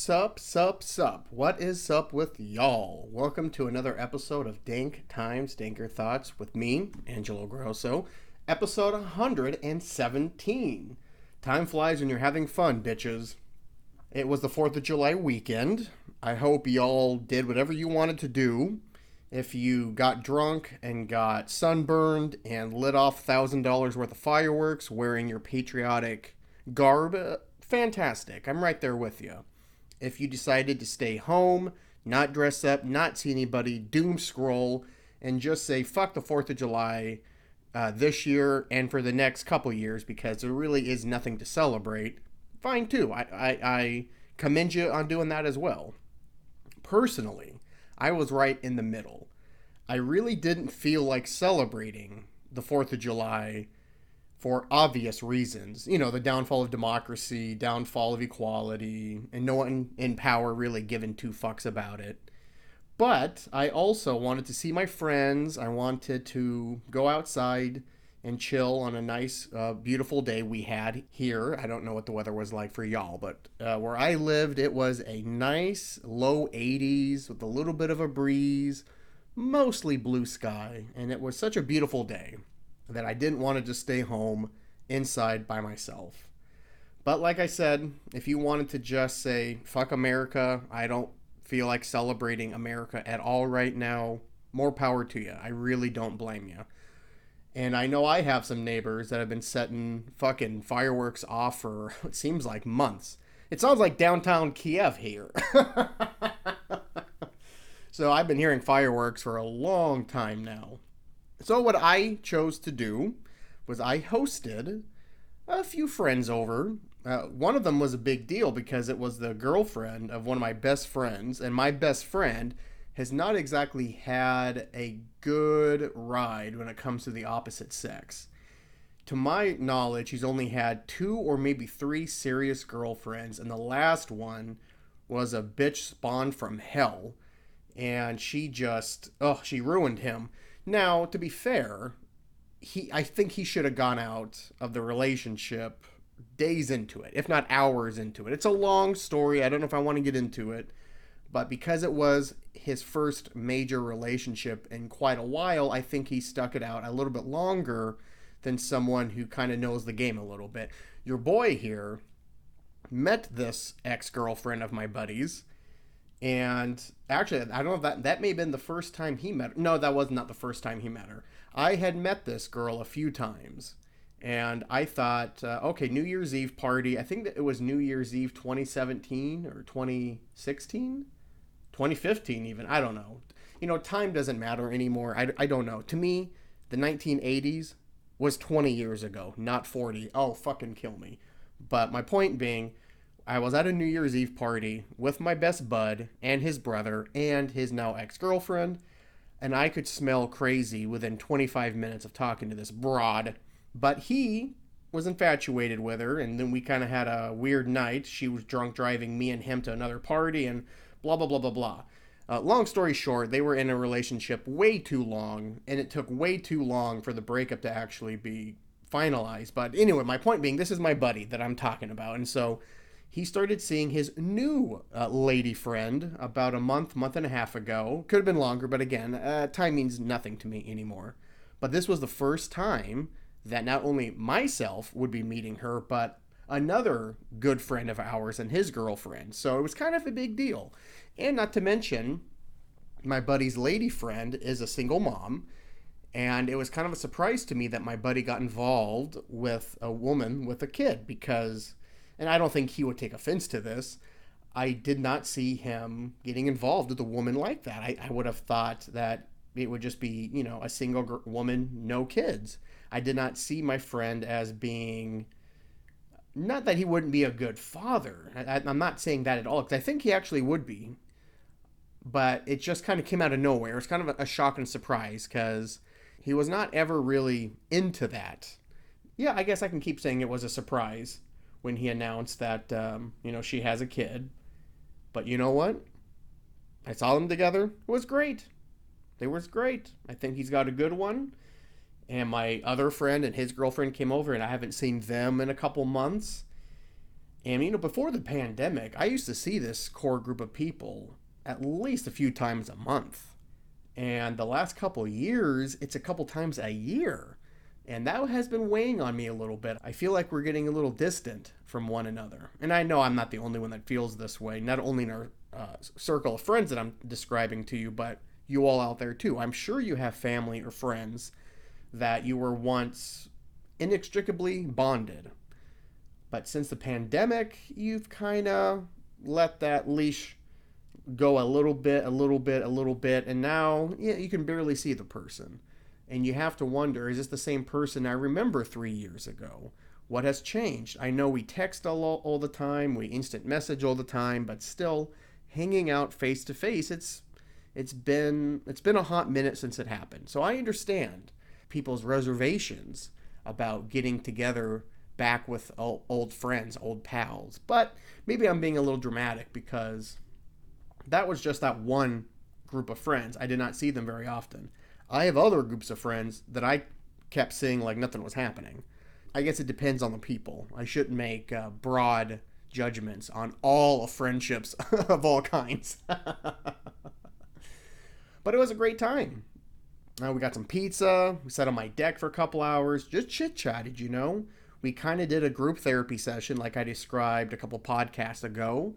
Sup. What is sup with y'all? Welcome to another episode of Dank times Danker Thoughts with me, Angelo Grosso. Episode 117. Time flies when you're having fun, bitches. It was the 4th of July weekend. I hope y'all did whatever you wanted to do. If you got drunk and got sunburned and lit off $1,000 worth of fireworks wearing your patriotic garb, fantastic. I'm right there with you. If you decided to stay home, not dress up, not see anybody, doom scroll, and just say fuck the 4th of July this year and for the next couple years because there really is nothing to celebrate, fine too. I commend you on doing that as well. Personally, I was right in the middle. I really didn't feel like celebrating the 4th of July for obvious reasons. You know, the downfall of democracy, downfall of equality, and no one in power really giving two fucks about it. But I also wanted to see my friends. I wanted to go outside and chill on a nice, beautiful day we had here. I don't know what the weather was like for y'all, but where I lived, it was a nice low 80s with a little bit of a breeze, mostly blue sky, and it was such a beautiful day that I didn't want to just stay home inside by myself. But like I said, if you wanted to just say, fuck America, I don't feel like celebrating America at all right now, more power to you. I really don't blame you. And I know I have some neighbors that have been setting fucking fireworks off for, it seems like months. It sounds like downtown Kiev here. So I've been hearing fireworks for a long time now. So what I chose to do was I hosted a few friends over. One of them was a big deal because it was the girlfriend of one of my best friends, and my best friend has not exactly had a good ride when it comes to the opposite sex. To my knowledge, he's only had 2 or maybe 3 serious girlfriends, and the last one was a bitch spawned from hell, and she ruined him. Now, to be fair, I think he should have gone out of the relationship days into it, if not hours into it. It's a long story. I don't know if I want to get into it. But because it was his first major relationship in quite a while, I think he stuck it out a little bit longer than someone who kind of knows the game a little bit. Your boy here met this ex-girlfriend of my buddy's. And actually, I don't know if that may have been the first time he met her. No, that was not the first time he met her. I had met this girl a few times. And I thought, okay, New Year's Eve party. I think that it was New Year's Eve 2017 or 2016? 2015 even. I don't know. You know, time doesn't matter anymore. I don't know. To me, the 1980s was 20 years ago, not 40. Oh, fucking kill me. But my point being, I was at a New Year's Eve party with my best bud and his brother and his now ex-girlfriend, and I could smell crazy within 25 minutes of talking to this broad. But he was infatuated with her, and then we kind of had a weird night. She was drunk driving me and him to another party, and blah, blah, blah, blah, blah. Long story short, they were in a relationship way too long, and it took way too long for the breakup to actually be finalized. But anyway, my point being, this is my buddy that I'm talking about, and so he started seeing his new lady friend about a month and a half ago. Could have been longer, but again, time means nothing to me anymore. But this was the first time that not only myself would be meeting her, but another good friend of ours and his girlfriend. So it was kind of a big deal. And not to mention, my buddy's lady friend is a single mom. And it was kind of a surprise to me that my buddy got involved with a woman with a kid because, and I don't think he would take offense to this, I did not see him getting involved with a woman like that. I would have thought that it would just be, you know, a single woman, no kids. I did not see my friend as being, not that he wouldn't be a good father. I'm not saying that at all, because I think he actually would be. But it just kind of came out of nowhere. It's kind of a shock and surprise, because he was not ever really into that. Yeah, I guess I can keep saying it was a surprise when he announced that, she has a kid. But you know what? I saw them together. It was great. It was great. I think he's got a good one. And my other friend and his girlfriend came over, and I haven't seen them in a couple months. And, before the pandemic, I used to see this core group of people at least a few times a month. And the last couple of years, it's a couple times a year. And that has been weighing on me a little bit. I feel like we're getting a little distant from one another. And I know I'm not the only one that feels this way, not only in our circle of friends that I'm describing to you, but you all out there too. I'm sure you have family or friends that you were once inextricably bonded. But since the pandemic, you've kind of let that leash go a little bit, and now you can barely see the person. And you have to wonder, is this the same person I remember 3 years ago? What has changed? I know we text all the time, we instant message all the time, but still hanging out face to face, it's been a hot minute since it happened. So I understand people's reservations about getting together back with old friends, old pals. But maybe I'm being a little dramatic because that was just that one group of friends. I did not see them very often. I have other groups of friends that I kept seeing like nothing was happening. I guess it depends on the people. I shouldn't make broad judgments on all of friendships of all kinds. But it was a great time. We got some pizza. We sat on my deck for a couple hours. Just chit-chatted, We kind of did a group therapy session like I described a couple podcasts ago,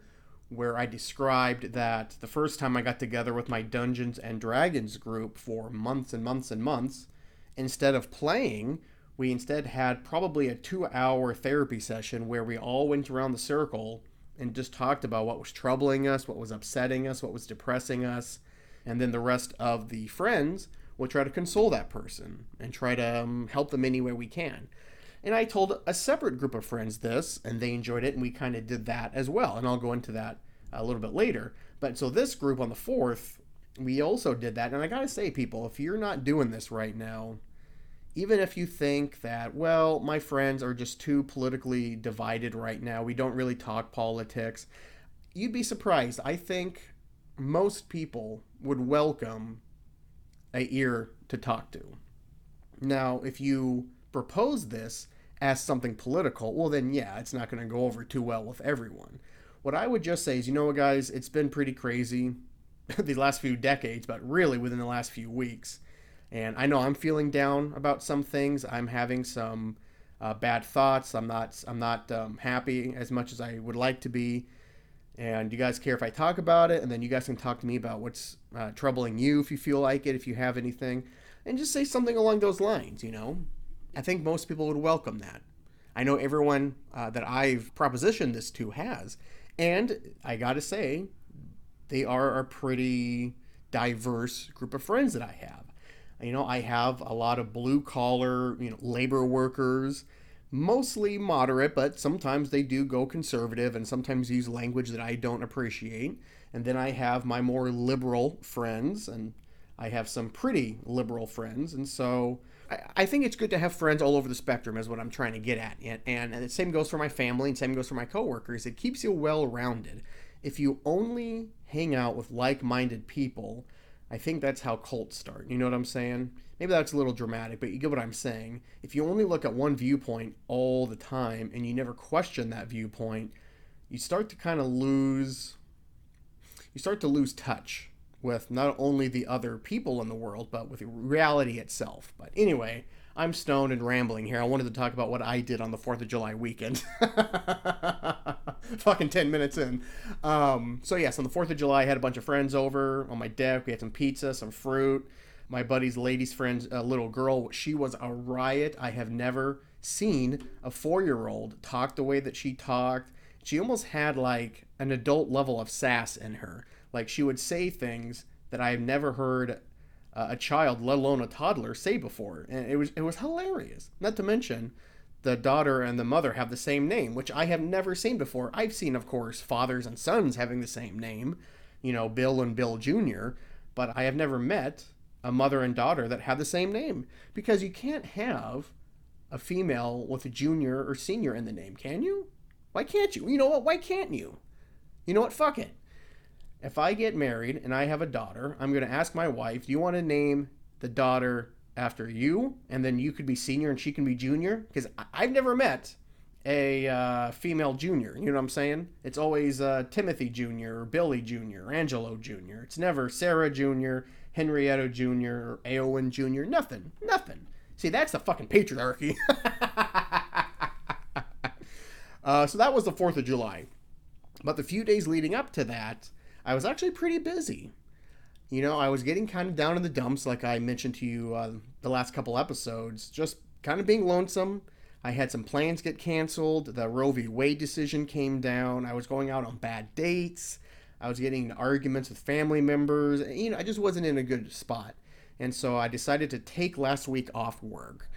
where I described that the first time I got together with my Dungeons and Dragons group for months and months and months, instead of playing, we instead had probably a 2-hour therapy session where we all went around the circle and just talked about what was troubling us, what was upsetting us, what was depressing us. And then the rest of the friends will try to console that person and try to help them any way we can. And I told a separate group of friends this, and they enjoyed it, and we kind of did that as well. And I'll go into that a little bit later. But so this group on the 4th, we also did that. And I gotta say, people, if you're not doing this right now, even if you think that, well, my friends are just too politically divided right now, we don't really talk politics, you'd be surprised. I think most people would welcome a ear to talk to. Now, if you propose this as something political, well then yeah, it's not going to go over too well with everyone. What I would just say is, what guys, it's been pretty crazy the last few decades, but really within the last few weeks. And I know I'm feeling down about some things. I'm having some bad thoughts. I'm not happy as much as I would like to be. And you guys care if I talk about it, and then you guys can talk to me about what's troubling you if you feel like it, if you have anything, and just say something along those lines, I think most people would welcome that. I know everyone that I've propositioned this to has, and I gotta say, they are a pretty diverse group of friends that I have. I have a lot of blue-collar, labor workers, mostly moderate, but sometimes they do go conservative and sometimes use language that I don't appreciate. And then I have my more liberal friends, and I have some pretty liberal friends. And so I think it's good to have friends all over the spectrum is what I'm trying to get at. And the same goes for my family and same goes for my coworkers. It keeps you well-rounded. If you only hang out with like-minded people, I think that's how cults start. You know what I'm saying? Maybe that's a little dramatic, but you get what I'm saying. If you only look at one viewpoint all the time and you never question that viewpoint, you start to lose touch with not only the other people in the world, but with reality itself. But anyway, I'm stoned and rambling here. I wanted to talk about what I did on the 4th of July weekend. Fucking 10 minutes in. So yes, on the 4th of July, I had a bunch of friends over on my deck. We had some pizza, some fruit. My buddy's lady's friend's little girl, she was a riot. I have never seen a 4-year-old talk the way that she talked. She almost had like an adult level of sass in her. Like she would say things that I've never heard a child, let alone a toddler, say before. And it was hilarious. Not to mention, the daughter and the mother have the same name, which I have never seen before. I've seen, of course, fathers and sons having the same name, Bill and Bill Jr., but I have never met a mother and daughter that have the same name, because you can't have a female with a junior or senior in the name, can you? Why can't you? You know what? Why can't you? You know what? Fuck it. If I get married and I have a daughter, I'm going to ask my wife, do you want to name the daughter after you? And then you could be senior and she can be junior? Because I've never met a female junior. You know what I'm saying? It's always Timothy Jr. or Billy Jr. or Angelo Jr. It's never Sarah Jr., Henrietta Jr. or Aowen Jr. Nothing. Nothing. See, that's the fucking patriarchy. So that was the 4th of July. But the few days leading up to that, I was actually pretty busy. You know, I was getting kind of down in the dumps, like I mentioned to you the last couple episodes, just kind of being lonesome. I had some plans get canceled. The Roe v. Wade decision came down. I was going out on bad dates. I was getting into arguments with family members. You know, I just wasn't in a good spot. And so I decided to take last week off work.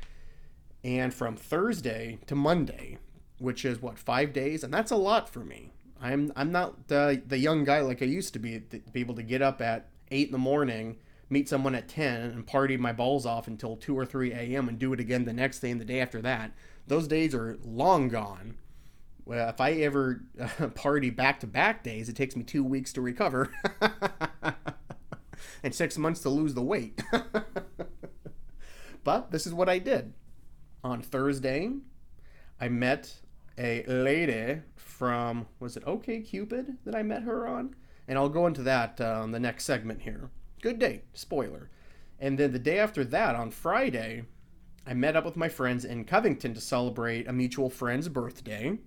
And from Thursday to Monday, which is what, 5 days, and that's a lot for me. I'm not the young guy like I used to be able to get up at 8 in the morning, meet someone at 10, and party my balls off until 2 or 3 a.m. and do it again the next day and the day after that. Those days are long gone. Well, if I ever party back-to-back days, it takes me 2 weeks to recover and 6 months to lose the weight. But this is what I did. On Thursday, I met a lady from, was it OkCupid that I met her on? And I'll go into that on the next segment here. Good date, spoiler. And then the day after that, on Friday, I met up with my friends in Covington to celebrate a mutual friend's birthday.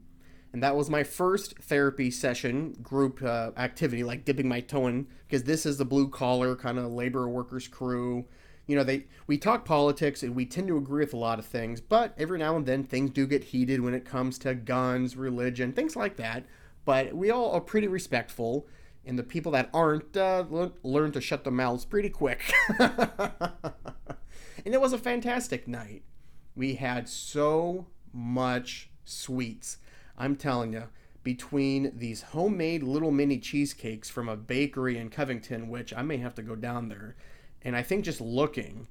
And that was my first therapy session, group activity, like dipping my toe in, because this is the blue collar kind of labor workers crew. You know, we talk politics and we tend to agree with a lot of things, but every now and then things do get heated when it comes to guns, religion, things like that. But we all are pretty respectful, and the people that aren't learn to shut their mouths pretty quick. And it was a fantastic night. We had so much sweets. I'm telling you, between these homemade little mini cheesecakes from a bakery in Covington, which I may have to go down there, and I think just looking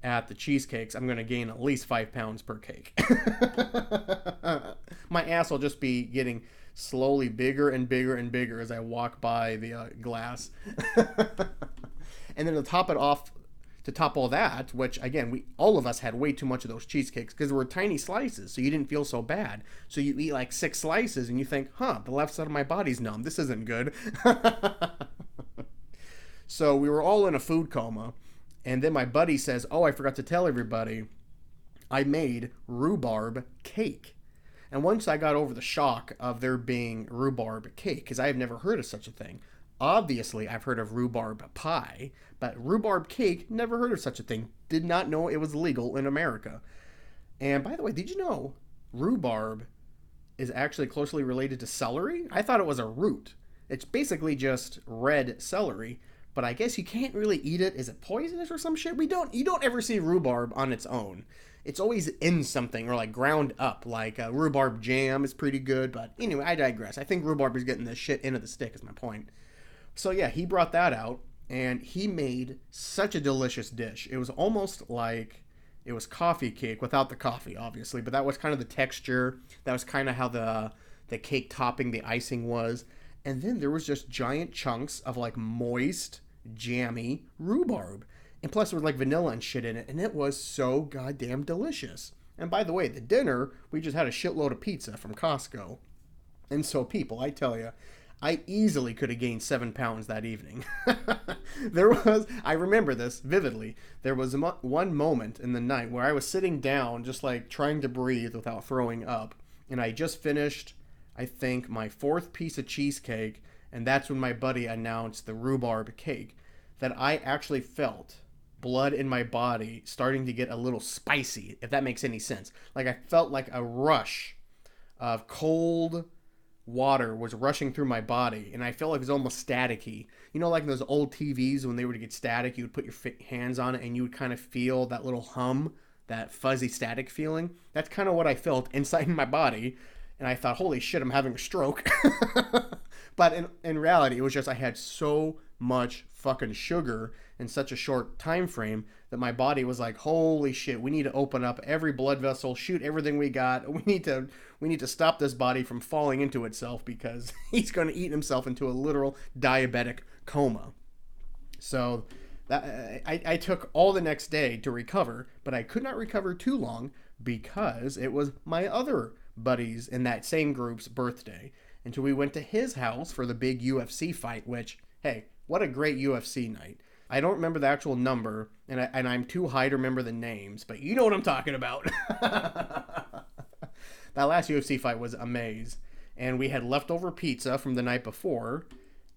at the cheesecakes, I'm going to gain at least 5 pounds per cake. My ass will just be getting slowly bigger and bigger and bigger as I walk by the glass. And then to top it off, to top all that, which again, all of us had way too much of those cheesecakes because they were tiny slices, so you didn't feel so bad. So you eat like 6 slices and you think, the left side of my body's numb. This isn't good. So we were all in a food coma. And then my buddy says, I forgot to tell everybody, I made rhubarb cake. And once I got over the shock of there being rhubarb cake, because I have never heard of such a thing. Obviously, I've heard of rhubarb pie, but rhubarb cake, never heard of such a thing. Did not know it was legal in America. And by the way, did you know rhubarb is actually closely related to celery? I thought it was a root. It's basically just red celery, but I guess you can't really eat it. Is it poisonous or some shit? You don't ever see rhubarb on its own. It's always in something or like ground up, like rhubarb jam is pretty good. But anyway, I digress. I think rhubarb is getting the shit into the stick is my point. So yeah, he brought that out and he made such a delicious dish. It was almost like it was coffee cake without the coffee, obviously, but that was kind of the texture. That was kind of how the cake topping, the icing was. And then there was just giant chunks of like moist, jammy rhubarb. And plus there was like vanilla and shit in it. And it was so goddamn delicious. And by the way, the dinner, we just had a shitload of pizza from Costco. And so people, I tell you, I easily could have gained 7 pounds that evening. I remember this vividly. There was one moment in the night where I was sitting down, just like trying to breathe without throwing up. And I just finished, I think, my 4th piece of cheesecake. And that's when my buddy announced the rhubarb cake. That I actually felt blood in my body starting to get a little spicy, if that makes any sense. Like I felt like a rush of cold water was rushing through my body, and I felt like it was almost staticky. You know, like those old TVs when they would get static, you would put your hands on it and you would kind of feel that little hum, that fuzzy static feeling. That's kind of what I felt inside my body, and I thought, holy shit, I'm having a stroke. But in reality, it was just I had so much fucking sugar in such a short time frame that my body was like, holy shit, we need to open up every blood vessel, shoot everything we got. We need to stop this body from falling into itself because he's going to eat himself into a literal diabetic coma. So that I took all the next day to recover, but I could not recover too long because it was my other buddies in that same group's birthday until we went to his house for the big UFC fight, which, hey, what a great UFC night. I don't remember the actual number, and I'm too high to remember the names, but you know what I'm talking about. That last UFC fight was a maze. And we had leftover pizza from the night before.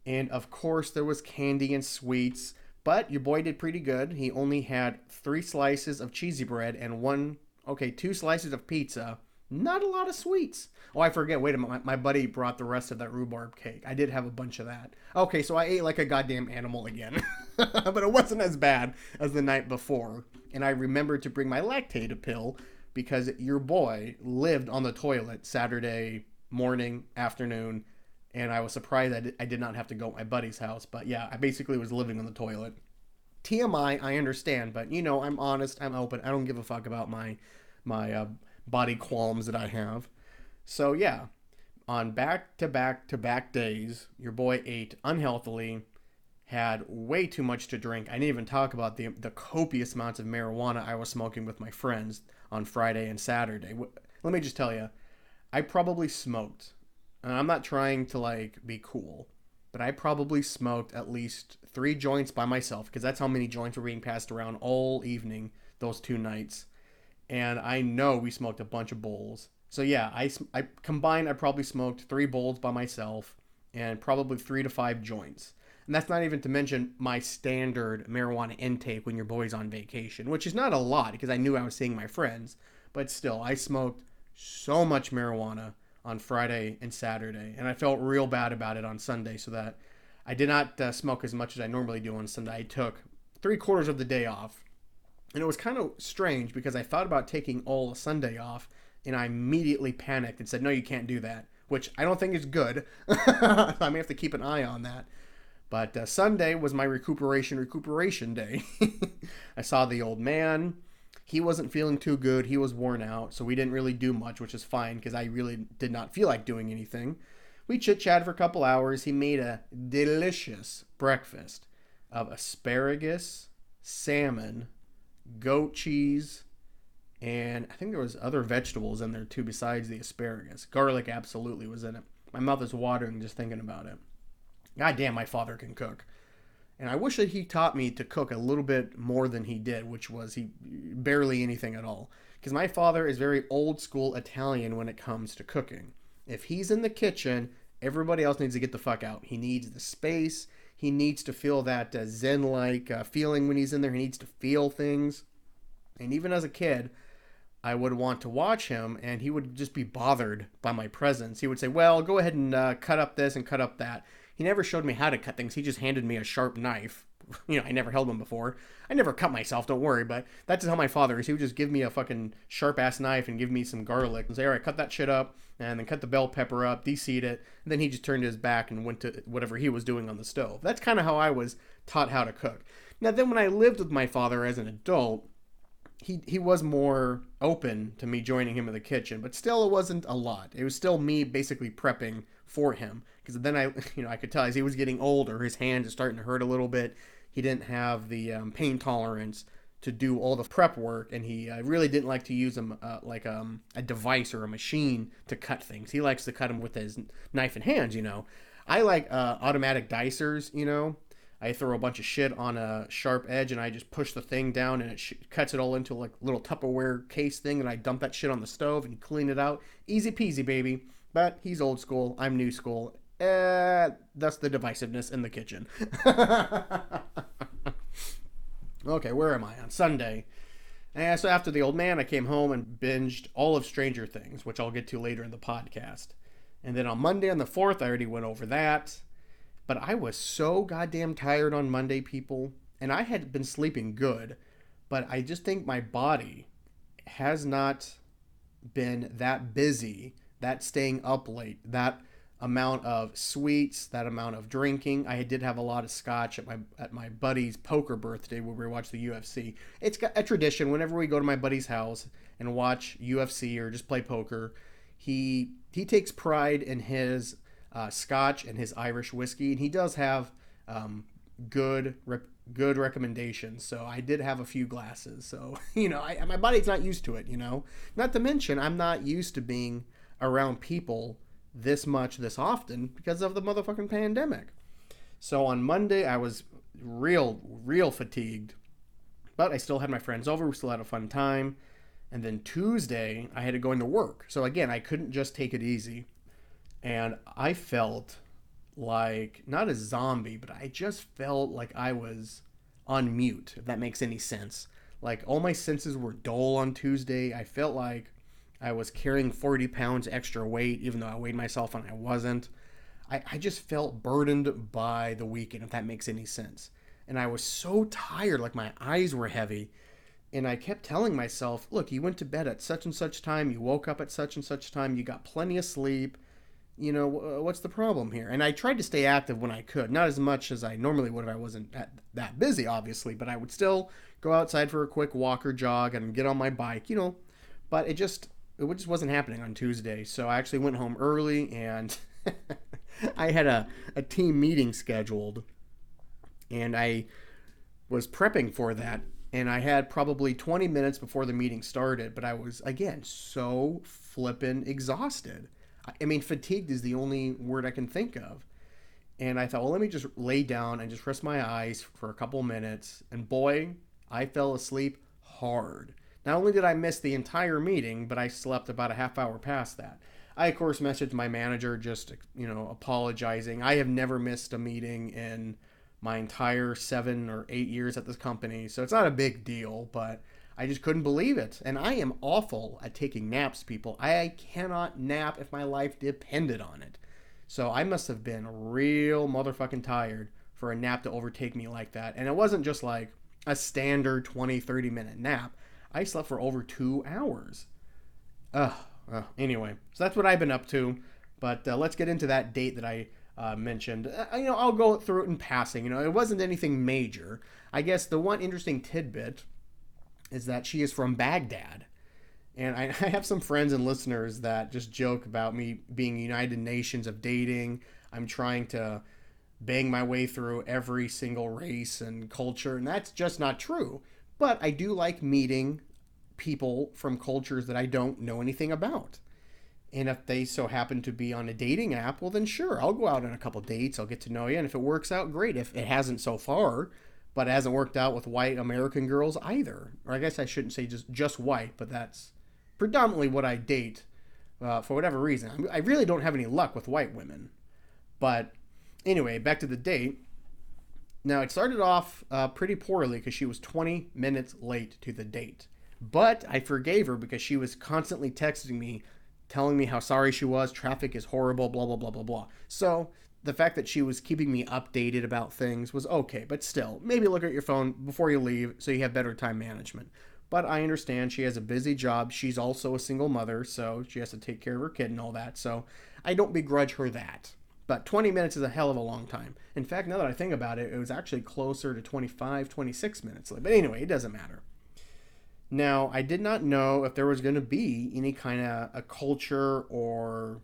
And of course, there was candy and sweets. But your boy did pretty good. He only had 3 slices of cheesy bread and 2 slices of pizza. Not a lot of sweets. Oh, I forget. Wait a minute. My buddy brought the rest of that rhubarb cake. I did have a bunch of that. Okay, so I ate like a goddamn animal again. But it wasn't as bad as the night before. And I remembered to bring my lactated pill because your boy lived on the toilet Saturday morning, afternoon, and I was surprised I did not have to go at my buddy's house. But yeah, I basically was living on the toilet. TMI, I understand, but you know, I'm honest, I'm open. I don't give a fuck about my body qualms that I have. So yeah, on back-to-back days, your boy ate unhealthily, had way too much to drink. I didn't even talk about the copious amounts of marijuana I was smoking with my friends on Friday and Saturday. Let me just tell you, I probably smoked, and I'm not trying to like be cool, but I probably smoked at least 3 joints by myself, because that's how many joints were being passed around all evening those 2 nights. And I know we smoked a bunch of bowls. So yeah, I combined, I probably smoked 3 bowls by myself and probably 3 to 5 joints. And that's not even to mention my standard marijuana intake when your boy's on vacation, which is not a lot because I knew I was seeing my friends. But still, I smoked so much marijuana on Friday and Saturday, and I felt real bad about it on Sunday, so that I did not smoke as much as I normally do on Sunday. I took 3/4 of the day off, and it was kind of strange because I thought about taking all of Sunday off, and I immediately panicked and said, no, you can't do that, which I don't think is good. I may have to keep an eye on that. But Sunday was my recuperation day. I saw the old man. He wasn't feeling too good. He was worn out, so we didn't really do much, which is fine because I really did not feel like doing anything. We chit-chatted for a couple hours. He made a delicious breakfast of asparagus, salmon, goat cheese, and I think there was other vegetables in there too besides the asparagus. Garlic absolutely was in it. My mouth is watering just thinking about it. God damn, my father can cook. And I wish that he taught me to cook a little bit more than he did, which was he barely anything at all. Because my father is very old school Italian when it comes to cooking. If he's in the kitchen, everybody else needs to get the fuck out. He needs the space. He needs to feel that zen-like feeling when he's in there. He needs to feel things. And even as a kid, I would want to watch him, and he would just be bothered by my presence. He would say, well, go ahead and cut up this and cut up that. He never showed me how to cut things. He just handed me a sharp knife. You know, I never held one before. I never cut myself, don't worry, but that's just how my father is. He would just give me a fucking sharp-ass knife and give me some garlic and say, all right, cut that shit up, and then cut the bell pepper up, de-seed it, and then he just turned his back and went to whatever he was doing on the stove. That's kind of how I was taught how to cook. Now, then when I lived with my father as an adult, he was more open to me joining him in the kitchen, but still it wasn't a lot. It was still me basically prepping for him, because then I could tell as he was getting older, his hands are starting to hurt a little bit. He didn't have the pain tolerance to do all the prep work, and he really didn't like to use a device or a machine to cut things. He likes to cut them with his knife and hands, you know. I like automatic dicers, you know. I throw a bunch of shit on a sharp edge and I just push the thing down and it cuts it all into like a little Tupperware case thing, and I dump that shit on the stove and clean it out. Easy peasy, baby. But he's old school. I'm new school. That's the divisiveness in the kitchen. Okay, where am I? On Sunday. So after the old man, I came home and binged all of Stranger Things, which I'll get to later in the podcast. And then on Monday on the 4th, I already went over that. But I was so goddamn tired on Monday, people. And I had been sleeping good. But I just think my body has not been that busy, that staying up late, that amount of sweets, that amount of drinking. I did have a lot of scotch at my buddy's poker birthday where we watched the UFC. It's got a tradition whenever we go to my buddy's house and watch UFC or just play poker. He takes pride in his scotch and his Irish whiskey, and he does have good recommendations. So I did have a few glasses. So my body's not used to it. Not to mention I'm not used to being around people this much this often because of the motherfucking pandemic. So on Monday, I was real fatigued, but I still had my friends over. We still had a fun time. And then Tuesday, I had to go into work. So again, I couldn't just take it easy. And I felt like, not a zombie, but I just felt like I was on mute, if that makes any sense. Like all my senses were dull on Tuesday. I felt like I was carrying 40 pounds extra weight, even though I weighed myself and I wasn't. I just felt burdened by the weekend, if that makes any sense. And I was so tired, like my eyes were heavy. And I kept telling myself, look, you went to bed at such and such time, you woke up at such and such time, you got plenty of sleep. You know, what's the problem here? And I tried to stay active when I could. Not as much as I normally would if I wasn't that busy, obviously. But I would still go outside for a quick walk or jog and get on my bike, you know. But it just wasn't happening on Tuesday. So I actually went home early and I had a team meeting scheduled. And I was prepping for that. And I had probably 20 minutes before the meeting started. But I was, again, so flippin' exhausted. I mean, fatigued is the only word I can think of. And I thought, well, let me just lay down and just rest my eyes for a couple minutes. And boy, I fell asleep hard. Not only did I miss the entire meeting, but I slept about a half hour past that. I, of course, messaged my manager just, apologizing. I have never missed a meeting in my entire 7 or 8 years at this company. So it's not a big deal, but I just couldn't believe it. And I am awful at taking naps, people. I cannot nap if my life depended on it. So I must have been real motherfucking tired for a nap to overtake me like that. And it wasn't just like a standard 20, 30-minute nap. I slept for over 2 hours. Anyway, so that's what I've been up to. But let's get into that date that I mentioned. I'll go through it in passing. It wasn't anything major. I guess the one interesting tidbit is that she is from Baghdad. And I have some friends and listeners that just joke about me being United Nations of dating. I'm trying to bang my way through every single race and culture, and that's just not true. But I do like meeting people from cultures that I don't know anything about. And if they so happen to be on a dating app, well then sure, I'll go out on a couple dates, I'll get to know you, and if it works out, great. If it hasn't so far, but it hasn't worked out with white American girls either. Or I guess I shouldn't say just white, but that's predominantly what I date for whatever reason. I really don't have any luck with white women. But anyway, back to the date. Now, it started off pretty poorly because she was 20 minutes late to the date. But I forgave her because she was constantly texting me, telling me how sorry she was, traffic is horrible, blah, blah, blah, blah, blah. So the fact that she was keeping me updated about things was okay, but still, maybe look at your phone before you leave so you have better time management. But I understand she has a busy job. She's also a single mother, so she has to take care of her kid and all that. So I don't begrudge her that. But 20 minutes is a hell of a long time. In fact, now that I think about it, it was actually closer to 25, 26 minutes. But anyway, it doesn't matter. Now, I did not know if there was going to be any kind of a culture or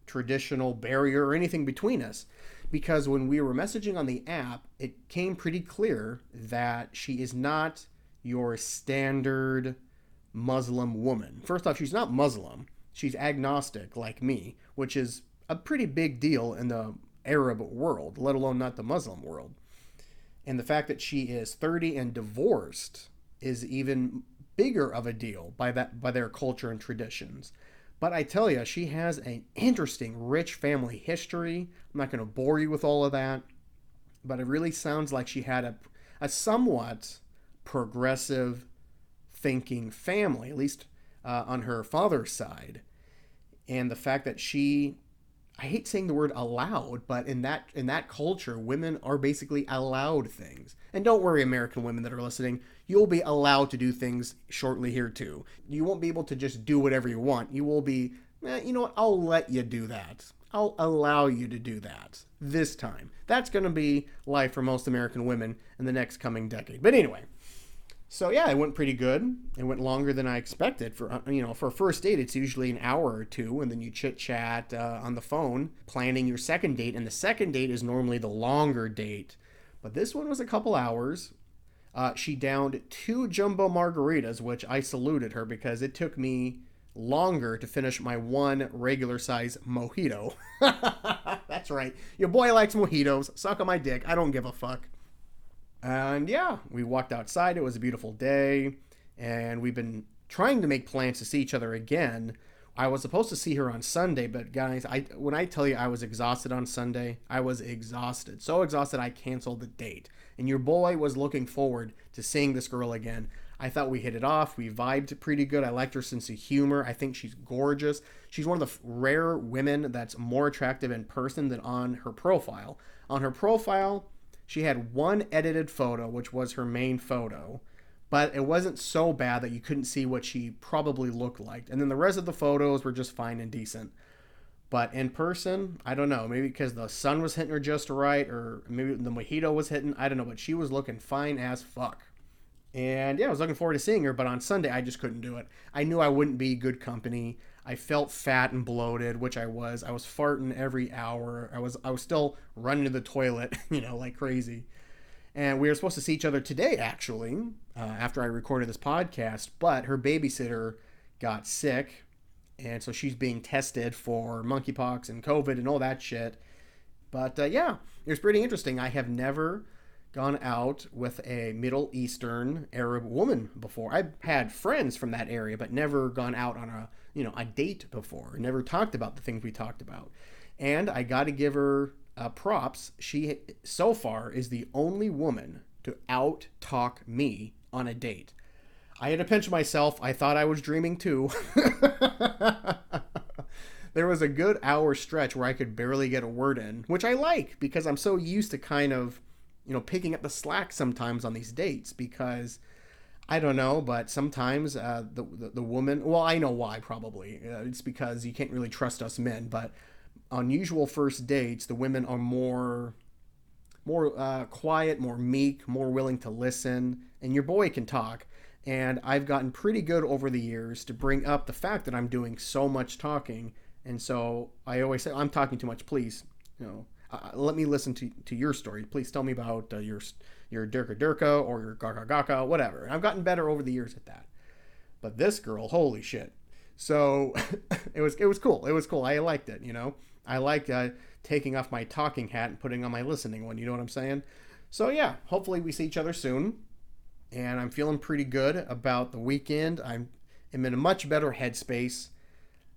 traditional barrier or anything between us. Because when we were messaging on the app, it came pretty clear that she is not your standard Muslim woman. First off, she's not Muslim. She's agnostic like me, which is a pretty big deal in the Arab world, let alone not the Muslim world. And the fact that she is 30 and divorced is even bigger of a deal by their culture and traditions. But I tell you, she has an interesting, rich family history. I'm not going to bore you with all of that, but it really sounds like she had a somewhat progressive thinking family, at least on her father's side. And the fact that I hate saying the word allowed, but in that culture, women are basically allowed things. And don't worry, American women that are listening, you'll be allowed to do things shortly here too. You won't be able to just do whatever you want. You will be, you know what, I'll let you do that. I'll allow you to do that this time. That's going to be life for most American women in the next coming decade. But anyway, so yeah, it went pretty good. It went longer than I expected. For a first date, it's usually an hour or two, and then you chit chat on the phone, planning your second date. And the second date is normally the longer date, but this one was a couple hours. She downed 2 jumbo margaritas, which I saluted her because it took me longer to finish my one regular size mojito. That's right. Your boy likes mojitos. Suck on my dick. I don't give a fuck. And yeah, we walked outside. It was a beautiful day. And we've been trying to make plans to see each other again. I was supposed to see her on Sunday, but guys, when I tell you I was exhausted on Sunday, I was exhausted. So exhausted I canceled the date. And your boy was looking forward to seeing this girl again. I thought we hit it off. We vibed pretty good. I liked her sense of humor. I think she's gorgeous. She's one of the rare women that's more attractive in person than on her profile. On her profile, she had one edited photo, which was her main photo. But it wasn't so bad that you couldn't see what she probably looked like. And then the rest of the photos were just fine and decent. But in person, I don't know. Maybe because the sun was hitting her just right, or maybe the mojito was hitting. I don't know. But she was looking fine as fuck. And yeah, I was looking forward to seeing her. But on Sunday, I just couldn't do it. I knew I wouldn't be good company. I felt fat and bloated, which I was. I was farting every hour. I was still running to the toilet, like crazy. And we were supposed to see each other today, actually, after I recorded this podcast. But her babysitter got sick. And so she's being tested for monkeypox and COVID and all that shit. But yeah, it was pretty interesting. I have never gone out with a Middle Eastern Arab woman before. I've had friends from that area, but never gone out on a date before. Never talked about the things we talked about. And I got to give her props. She, so far, is the only woman to out-talk me on a date. I had to pinch myself. I thought I was dreaming too. There was a good hour stretch where I could barely get a word in, which I like because I'm so used to kind of, picking up the slack sometimes on these dates because I don't know, but sometimes the woman, well, I know why probably. It's because you can't really trust us men, but on usual first dates, the women are more quiet, more meek, more willing to listen, and your boy can talk. And I've gotten pretty good over the years to bring up the fact that I'm doing so much talking. And so I always say, I'm talking too much, please. Let me listen to your story. Please tell me about your Durka or your Gaka, whatever. And I've gotten better over the years at that. But this girl, holy shit. So it was cool. It was cool. I liked it, I liked taking off my talking hat and putting on my listening one. You know what I'm saying? So yeah, hopefully we see each other soon. And I'm feeling pretty good about the weekend. I'm in a much better headspace.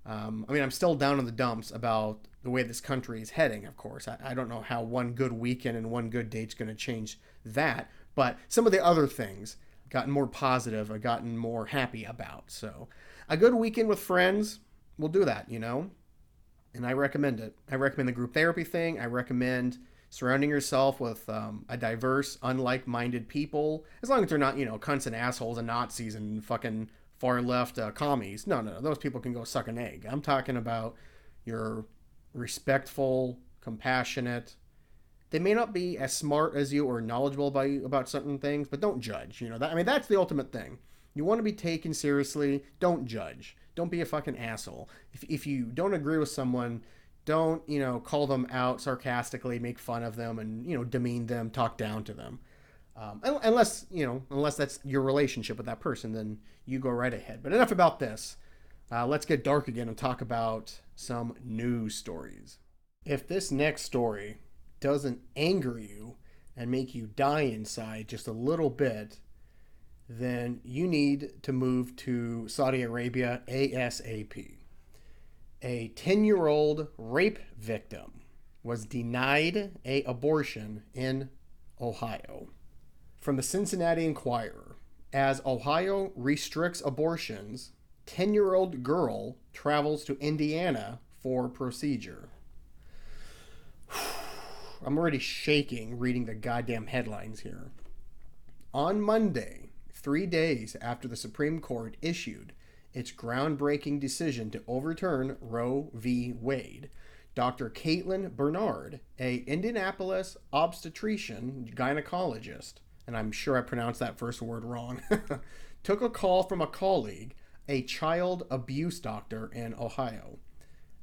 I'm still down in the dumps about the way this country is heading, of course. I don't know how one good weekend and one good date's going to change that. But some of the other things I've gotten more positive, I've gotten more happy about. So a good weekend with friends will do that, And I recommend it. I recommend the group therapy thing. I recommend surrounding yourself with a diverse, unlike-minded people, as long as they're not, cunts and assholes and Nazis and fucking far-left commies. No, those people can go suck an egg. I'm talking about your respectful, compassionate. They may not be as smart as you or knowledgeable about certain things, but don't judge. That's the ultimate thing. You want to be taken seriously, don't judge. Don't be a fucking asshole. If you don't agree with someone, don't, call them out sarcastically, make fun of them, and, demean them, talk down to them. Unless that's your relationship with that person, then you go right ahead. But enough about this. Let's get dark again and talk about some news stories. If this next story doesn't anger you and make you die inside just a little bit, then you need to move to Saudi Arabia ASAP. A 10-year-old rape victim was denied an abortion in Ohio. From the Cincinnati Enquirer, as Ohio restricts abortions, 10-year-old girl travels to Indiana for procedure. I'm already shaking reading the goddamn headlines here. On Monday, 3 days after the Supreme Court issued its groundbreaking decision to overturn Roe v. Wade, Dr. Caitlin Bernard, a Indianapolis obstetrician gynecologist, and I'm sure I pronounced that first word wrong, took a call from a colleague, a child abuse doctor in Ohio.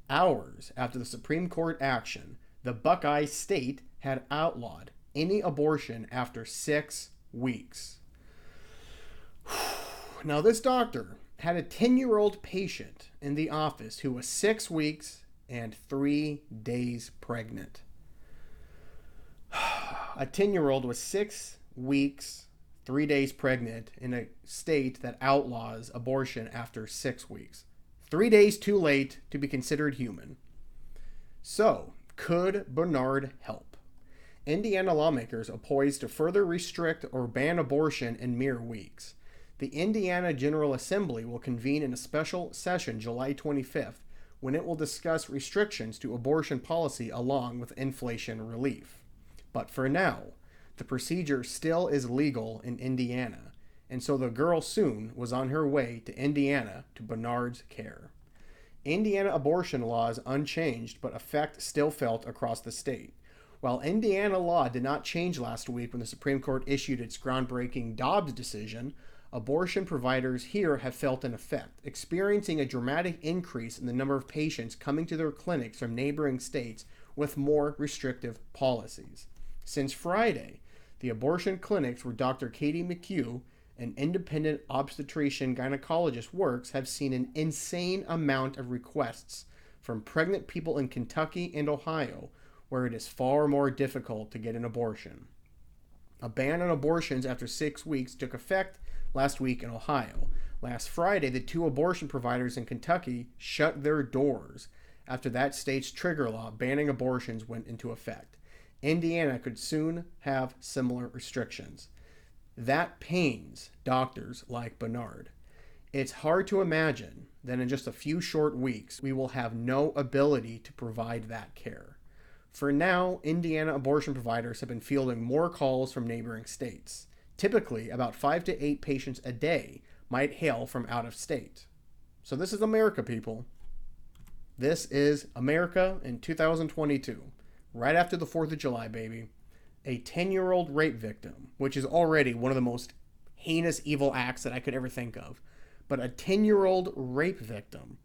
Hours after the Supreme Court action, the Buckeye State had outlawed any abortion after 6 weeks. Now, this doctor had a 10-year-old patient in the office who was 6 weeks and 3 days pregnant. A 10-year-old was 6 weeks, 3 days pregnant in a state that outlaws abortion after 6 weeks. 3 days too late to be considered human. So, could Bernard help? Indiana lawmakers are poised to further restrict or ban abortion in mere weeks. The Indiana General Assembly will convene in a special session July 25th, when it will discuss restrictions to abortion policy along with inflation relief. But for now, the procedure still is legal in Indiana, and so the girl soon was on her way to Indiana to Bernard's care. Indiana abortion law is unchanged, but effect still felt across the state. While Indiana law did not change last week when the Supreme Court issued its groundbreaking Dobbs decision, abortion providers here have felt an effect, experiencing a dramatic increase in the number of patients coming to their clinics from neighboring states with more restrictive policies. Since Friday, the abortion clinics where Dr. Katie McHugh, an independent obstetrician gynecologist, works have seen an insane amount of requests from pregnant people in Kentucky and Ohio, where it is far more difficult to get an abortion. A ban on abortions after 6 weeks took effect last week in Ohio. Last Friday, the 2 abortion providers in Kentucky shut their doors after that state's trigger law banning abortions went into effect. Indiana could soon have similar restrictions. That pains doctors like Bernard. It's hard to imagine that in just a few short weeks, we will have no ability to provide that care. For now, Indiana abortion providers have been fielding more calls from neighboring states. Typically, about 5 to 8 patients a day might hail from out of state. So this is America, people. This is America in 2022, right after the 4th of July, baby. A 10-year-old rape victim, which is already one of the most heinous evil acts that I could ever think of. But a 10-year-old rape victim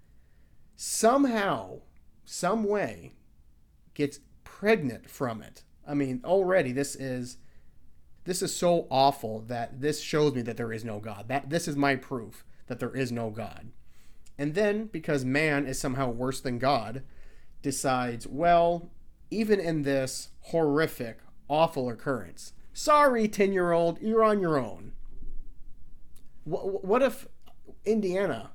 somehow, some way, gets pregnant from it. I mean, already this is so awful that this shows me that there is no God. This is my proof that there is no God. And then, because man is somehow worse than God, decides, well, even in this horrific, awful occurrence, sorry, 10-year-old, you're on your own. What if Indiana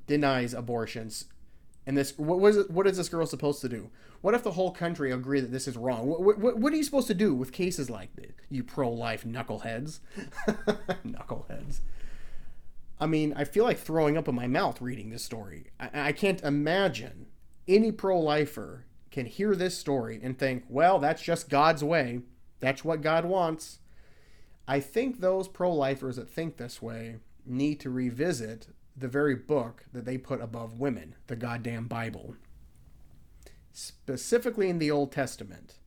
denies abortions? And this, what is this girl supposed to do? What if the whole country agree that this is wrong? What are you supposed to do with cases like this, you pro-life knuckleheads? Knuckleheads. I mean, I feel like throwing up in my mouth reading this story. I can't imagine any pro-lifer can hear this story and think, well, that's just God's way. That's what God wants. I think those pro-lifers that think this way need to revisit the very book that they put above women, the goddamn Bible. Specifically in the Old Testament,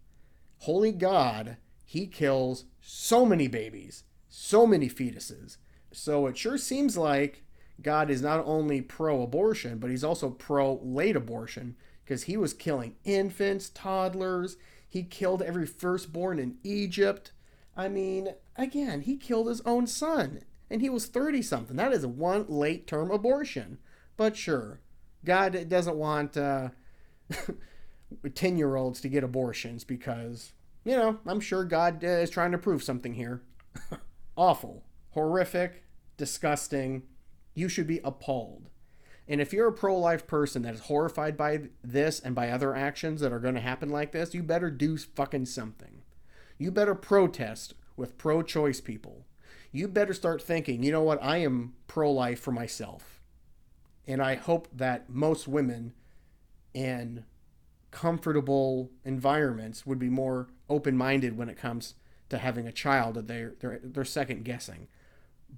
holy God, he kills so many babies, so many fetuses. So it sure seems like God is not only pro-abortion, but he's also pro-late abortion, because he was killing infants, toddlers. He killed every firstborn in Egypt. I mean, again, he killed his own son, and he was 30-something. That is one late-term abortion. But sure, God doesn't want 10-year-olds to get abortions because, I'm sure God is trying to prove something here. Awful, horrific, disgusting. You should be appalled. And if you're a pro-life person that is horrified by this and by other actions that are going to happen like this, you better do fucking something. You better protest with pro-choice people. You better start thinking, you know what, I am pro-life for myself. And I hope that most women in comfortable environments would be more open-minded when it comes to having a child that they're second guessing.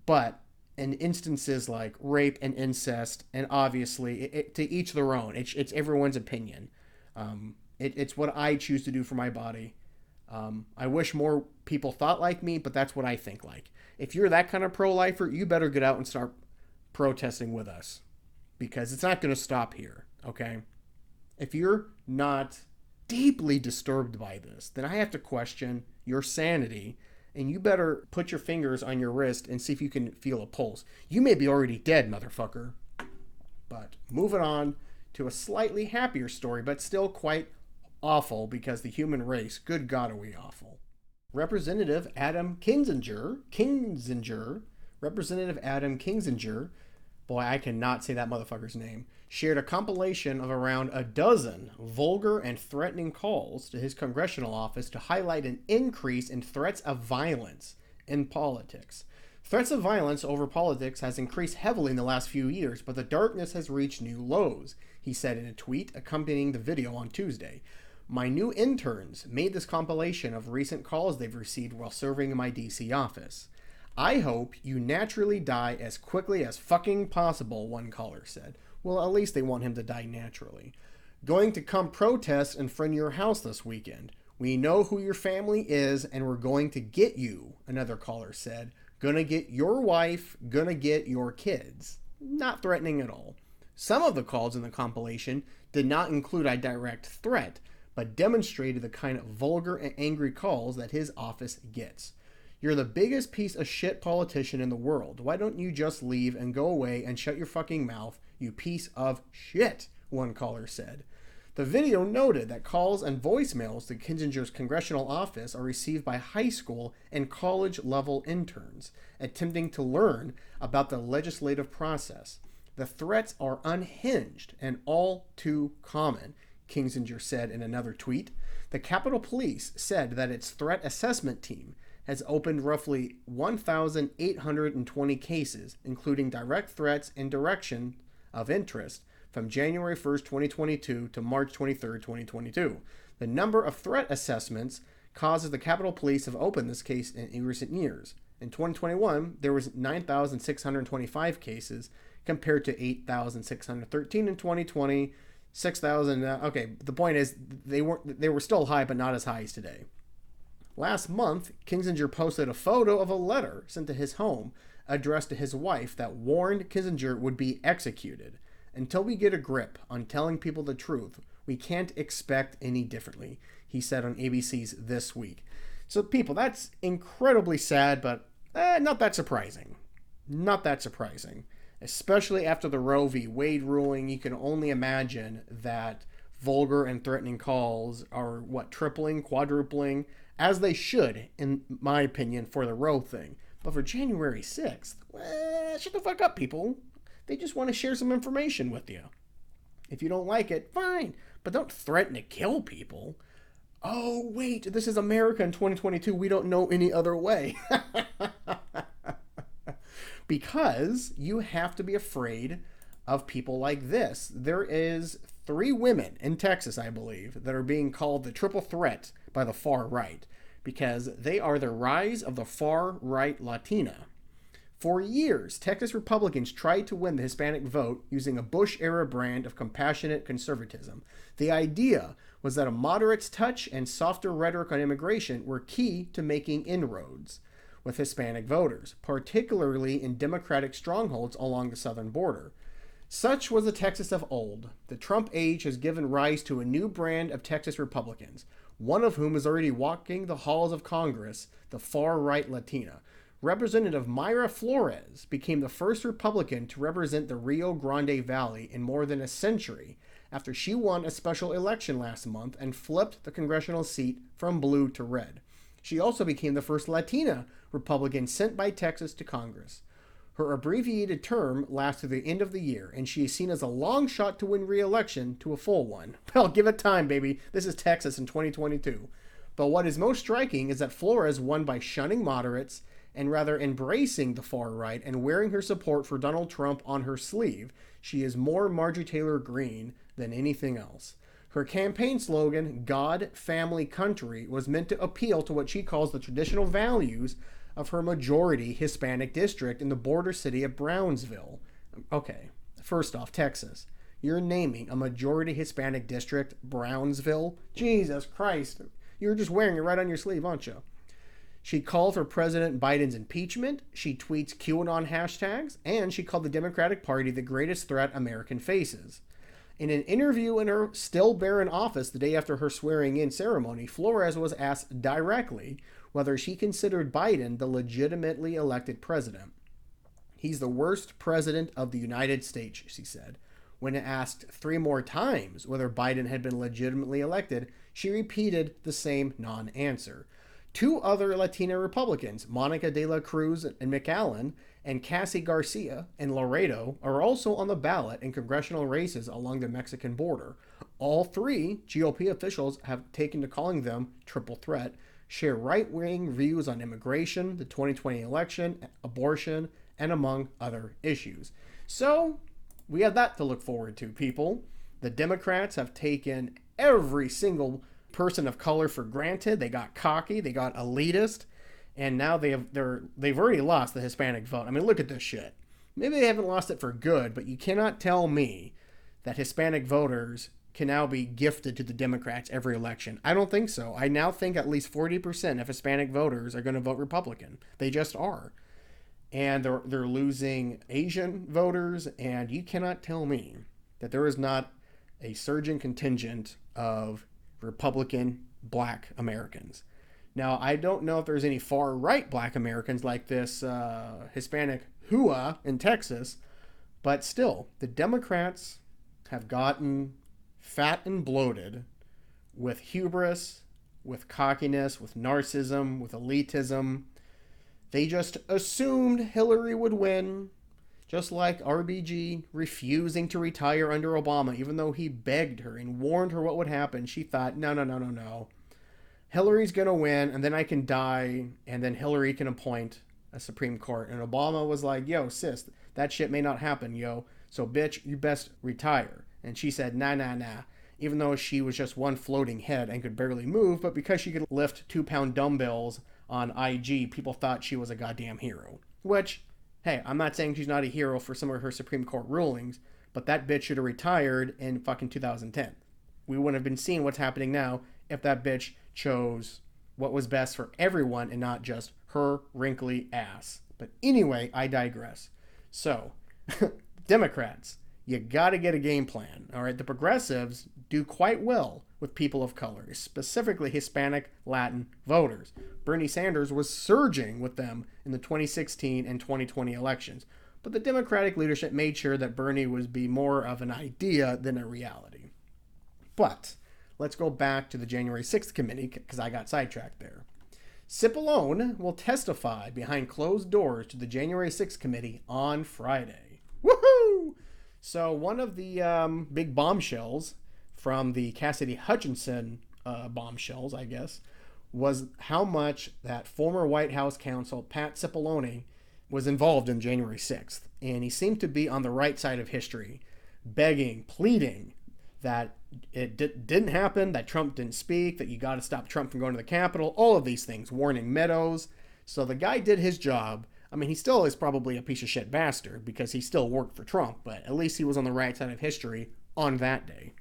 But in instances like rape and incest, and obviously to each their own, it's everyone's opinion. It's what I choose to do for my body. I wish more people thought like me, but that's what I think like. If you're that kind of pro-lifer, you better get out and start protesting with us, because it's not going to stop here, okay? If you're not deeply disturbed by this, then I have to question your sanity and you better put your fingers on your wrist and see if you can feel a pulse. You may be already dead, motherfucker. But moving on to a slightly happier story, but still quite awful because the human race, good God, are we awful. Representative Adam Kinzinger, Representative Adam Kinzinger, boy, I cannot say that motherfucker's name, shared a compilation of around a dozen vulgar and threatening calls to his congressional office to highlight an increase in threats of violence in politics. Threats of violence over politics has increased heavily in the last few years, but the darkness has reached new lows, he said in a tweet accompanying the video on Tuesday. My new interns made this compilation of recent calls they've received while serving in my DC office. I hope you naturally die as quickly as fucking possible, one caller said. Well, at least they want him to die naturally. Going to come protest in front of your house this weekend. We know who your family is and we're going to get you, another caller said. Gonna get your wife, gonna get your kids. Not threatening at all. Some of the calls in the compilation did not include a direct threat, but demonstrated the kind of vulgar and angry calls that his office gets. You're the biggest piece of shit politician in the world. Why don't you just leave and go away and shut your fucking mouth, you piece of shit, one caller said. The video noted that calls and voicemails to Kinzinger's congressional office are received by high school and college-level interns attempting to learn about the legislative process. The threats are unhinged and all too common, Kinzinger said in another tweet. The Capitol Police said that its threat assessment team has opened roughly 1,820 cases, including direct threats and direction of interest, from January 1st, 2022 to March 23rd, 2022. The number of threat assessments causes the Capitol Police have opened this case in recent years. In 2021, there was 9,625 cases compared to 8,613 in 2020, 6,000. Okay, the point is they were still high, but not as high as today. Last month, Kinzinger posted a photo of a letter sent to his home addressed to his wife that warned Kinzinger would be executed. Until we get a grip on telling people the truth, we can't expect any differently, he said on ABC's This Week. So people, that's incredibly sad, but not that surprising. Not that surprising. Especially after the Roe v. Wade ruling, you can only imagine that vulgar and threatening calls are, tripling, quadrupling, as they should, in my opinion, for the Roe thing. But for January 6th, shut the fuck up, people. They just want to share some information with you. If you don't like it, fine, but don't threaten to kill people. Oh, wait, this is America in 2022. We don't know any other way. Because you have to be afraid of people like this. There is 3 women in Texas, I believe, that are being called the triple threat by the far right because they are the rise of the far right Latina. For years, Texas Republicans tried to win the Hispanic vote using a Bush-era brand of compassionate conservatism. The idea was that a moderate's touch and softer rhetoric on immigration were key to making inroads with Hispanic voters, particularly in Democratic strongholds along the southern border. Such was the Texas of old. The Trump age has given rise to a new brand of Texas Republicans, one of whom is already walking the halls of Congress, the far-right Latina. Representative Mayra Flores became the first Republican to represent the Rio Grande Valley in more than a century after she won a special election last month and flipped the congressional seat from blue to red. She also became the first Latina Republican sent by Texas to Congress. Her abbreviated term lasts to the end of the year, and she is seen as a long shot to win re-election to a full one. Well, give it time, baby. This is Texas in 2022. But what is most striking is that Flores won by shunning moderates and rather embracing the far right and wearing her support for Donald Trump on her sleeve. She is more Marjorie Taylor Greene than anything else. Her campaign slogan, God, Family, Country, was meant to appeal to what she calls the traditional values of her majority Hispanic district in the border city of Brownsville. Okay, first off, Texas. You're naming a majority Hispanic district Brownsville? Jesus Christ. You're just wearing it right on your sleeve, aren't you? She called for President Biden's impeachment, she tweets QAnon hashtags, and she called the Democratic Party the greatest threat America faces. In an interview in her still barren office the day after her swearing-in ceremony, Flores was asked directly whether she considered Biden the legitimately elected president. He's the worst president of the United States, she said. When asked 3 more times whether Biden had been legitimately elected, she repeated the same non-answer. 2 other Latina Republicans, Monica de la Cruz and McAllen, and Cassie Garcia and Laredo, are also on the ballot in congressional races along the Mexican border. All 3 GOP officials have taken to calling them triple threat, share right-wing views on immigration, the 2020 election, abortion, and among other issues. So, we have that to look forward to, people. The Democrats have taken every single person of color for granted. They got cocky, they got elitist, and now they've already lost the Hispanic vote. I mean, look at this shit. Maybe they haven't lost it for good, but you cannot tell me that Hispanic voters can now be gifted to the Democrats every election. I don't think so. I now think at least 40% of Hispanic voters are going to vote Republican. They just are. And they're losing Asian voters, and you cannot tell me that there is not a surging contingent of Republican black Americans. Now, I don't know if there's any far-right black Americans like this Hispanic hua in Texas, but still, the Democrats have gotten fat and bloated with hubris, with cockiness, with narcissism, with elitism. They just assumed Hillary would win, just like RBG refusing to retire under Obama, even though he begged her and warned her what would happen. She thought, no. Hillary's going to win, and then I can die, and then Hillary can appoint a Supreme Court. And Obama was like, yo, sis, that shit may not happen, yo. So, bitch, you best retire. And she said, nah. Even though she was just one floating head and could barely move, but because she could lift 2-pound dumbbells on IG, people thought she was a goddamn hero. Which, hey, I'm not saying she's not a hero for some of her Supreme Court rulings, but that bitch should have retired in fucking 2010. We wouldn't have been seeing what's happening now if that bitch chose what was best for everyone and not just her wrinkly ass. But anyway, I digress. So, Democrats, you gotta get a game plan, all right? The progressives do quite well with people of color, specifically Hispanic Latin voters. Bernie Sanders was surging with them in the 2016 and 2020 elections, but the Democratic leadership made sure that Bernie would be more of an idea than a reality. But let's go back to the January 6th committee, because I got sidetracked there. Cipollone will testify behind closed doors to the January 6th committee on Friday. Woohoo! So one of the big bombshells from the Cassidy Hutchinson bombshells, I guess, was how much that former White House counsel Pat Cipollone was involved in January 6th. And he seemed to be on the right side of history, begging, pleading that it didn't happen, that Trump didn't speak, that you got to stop Trump from going to the Capitol, all of these things, warning Meadows. So the guy did his job. I mean, he still is probably a piece of shit bastard because he still worked for Trump, but at least he was on the right side of history on that day.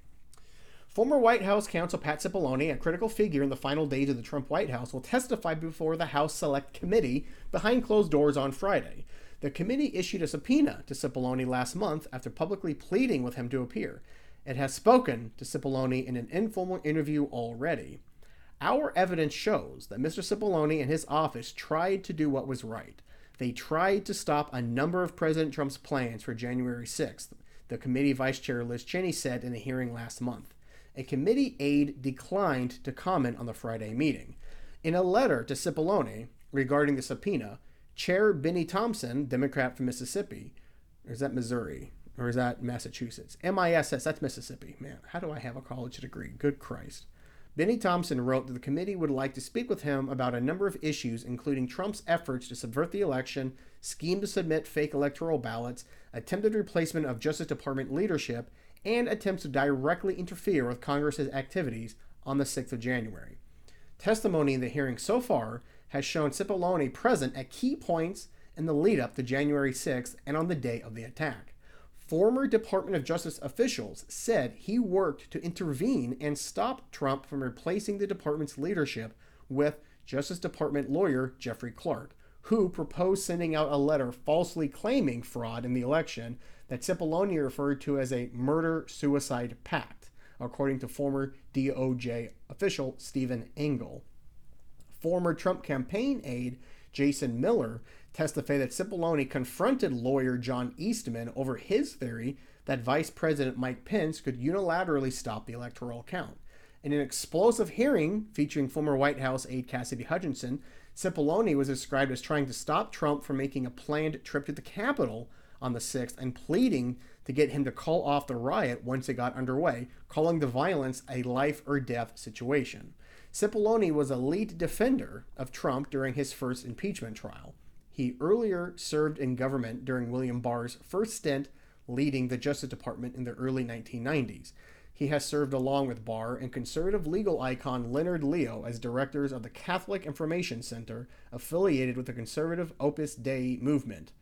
Former White House counsel Pat Cipollone, a critical figure in the final days of the Trump White House, will testify before the House Select Committee behind closed doors on Friday. The committee issued a subpoena to Cipollone last month after publicly pleading with him to appear. It has spoken to Cipollone in an informal interview already. Our evidence shows that Mr. Cipollone and his office tried to do what was right. They tried to stop a number of President Trump's plans for January 6th, the committee vice chair Liz Cheney said in a hearing last month. A committee aide declined to comment on the Friday meeting. In a letter to Cipollone regarding the subpoena, Chair Benny Thompson, Democrat from Mississippi, or is that Missouri? Or is that Massachusetts? MISS, that's Mississippi. Man, how do I have a college degree? Good Christ. Benny Thompson wrote that the committee would like to speak with him about a number of issues, including Trump's efforts to subvert the election, scheme to submit fake electoral ballots, attempted replacement of Justice Department leadership, and attempts to directly interfere with Congress's activities on the 6th of January. Testimony in the hearing so far has shown Cipollone present at key points in the lead-up to January 6th and on the day of the attack. Former Department of Justice officials said he worked to intervene and stop Trump from replacing the department's leadership with Justice Department lawyer Jeffrey Clark, who proposed sending out a letter falsely claiming fraud in the election that Cipollone referred to as a murder-suicide pact, according to former DOJ official Stephen Engel. Former Trump campaign aide Jason Miller testified that Cipollone confronted lawyer John Eastman over his theory that Vice President Mike Pence could unilaterally stop the electoral count. In an explosive hearing featuring former White House aide Cassidy Hutchinson, Cipollone was described as trying to stop Trump from making a planned trip to the Capitol on the 6th and pleading to get him to call off the riot once it got underway, calling the violence a life or death situation. Cipollone was a lead defender of Trump during his first impeachment trial. He earlier served in government during William Barr's first stint leading the Justice Department in the early 1990s. He has served along with Barr and conservative legal icon Leonard Leo as directors of the Catholic Information Center, affiliated with the conservative Opus Dei movement.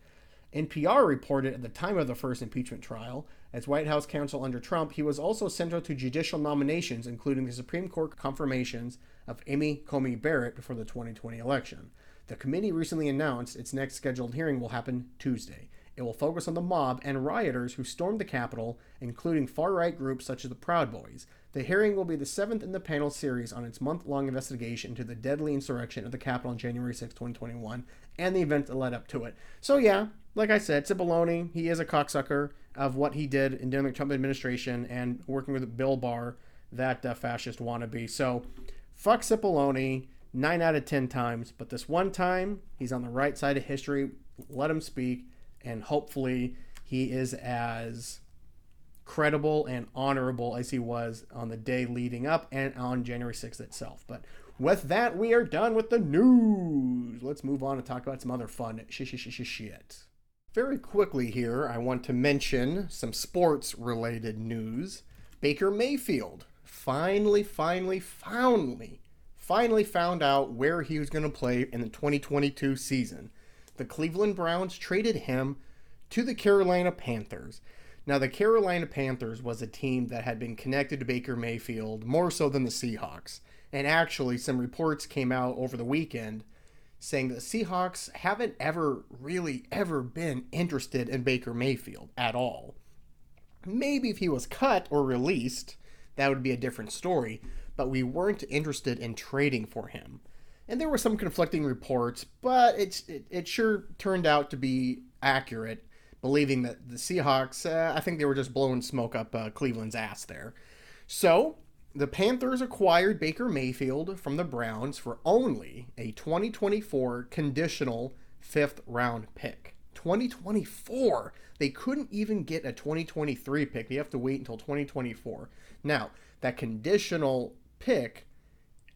NPR reported at the time of the first impeachment trial, as White House counsel under Trump, he was also central to judicial nominations, including the Supreme Court confirmations of Amy Coney Barrett before the 2020 election. The committee recently announced its next scheduled hearing will happen Tuesday. It will focus on the mob and rioters who stormed the Capitol, including far-right groups such as the Proud Boys. The hearing will be the 7th in the panel series on its month-long investigation into the deadly insurrection of the Capitol on January 6, 2021, and the events that led up to it. So yeah, like I said, Cipollone, he is a cocksucker of what he did during the Trump administration and working with Bill Barr, that fascist wannabe. So fuck Cipollone 9 out of 10 times, but this one time, he's on the right side of history. Let him speak. And hopefully he is as credible and honorable as he was on the day leading up and on January 6th itself. But with that, we are done with the news. Let's move on and talk about some other fun shit. Very quickly here, I want to mention some sports-related news. Baker Mayfield finally found out where he was going to play in the 2022 season. The Cleveland Browns traded him to the Carolina Panthers. Now, the Carolina Panthers was a team that had been connected to Baker Mayfield more so than the Seahawks. And actually, some reports came out over the weekend saying that the Seahawks haven't ever been interested in Baker Mayfield at all. Maybe if he was cut or released, that would be a different story, but we weren't interested in trading for him. And there were some conflicting reports, but it sure turned out to be accurate, believing that the Seahawks, I think they were just blowing smoke up Cleveland's ass there. So, the Panthers acquired Baker Mayfield from the Browns for only a 2024 conditional 5th round pick. 2024! They couldn't even get a 2023 pick. They have to wait until 2024. Now, that conditional pick,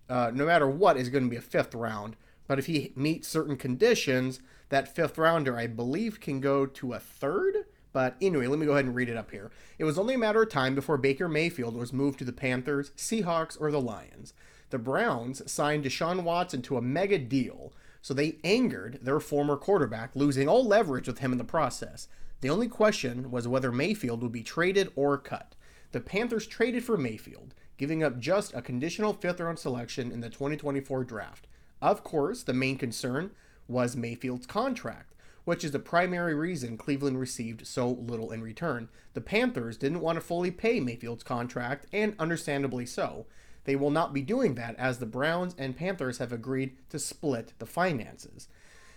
no matter what, is going to be a 5th round. But if he meets certain conditions, that 5th rounder, I believe, can go to a 3rd. But anyway, let me go ahead and read it up here. It was only a matter of time before Baker Mayfield was moved to the Panthers, Seahawks, or the Lions. The Browns signed Deshaun Watson to a mega deal, so they angered their former quarterback, losing all leverage with him in the process. The only question was whether Mayfield would be traded or cut. The Panthers traded for Mayfield, giving up just a conditional 5th round selection in the 2024 draft. Of course, the main concern was Mayfield's contract, which is the primary reason Cleveland received so little in return. The Panthers didn't want to fully pay Mayfield's contract, and understandably so. They will not be doing that, as the Browns and Panthers have agreed to split the finances.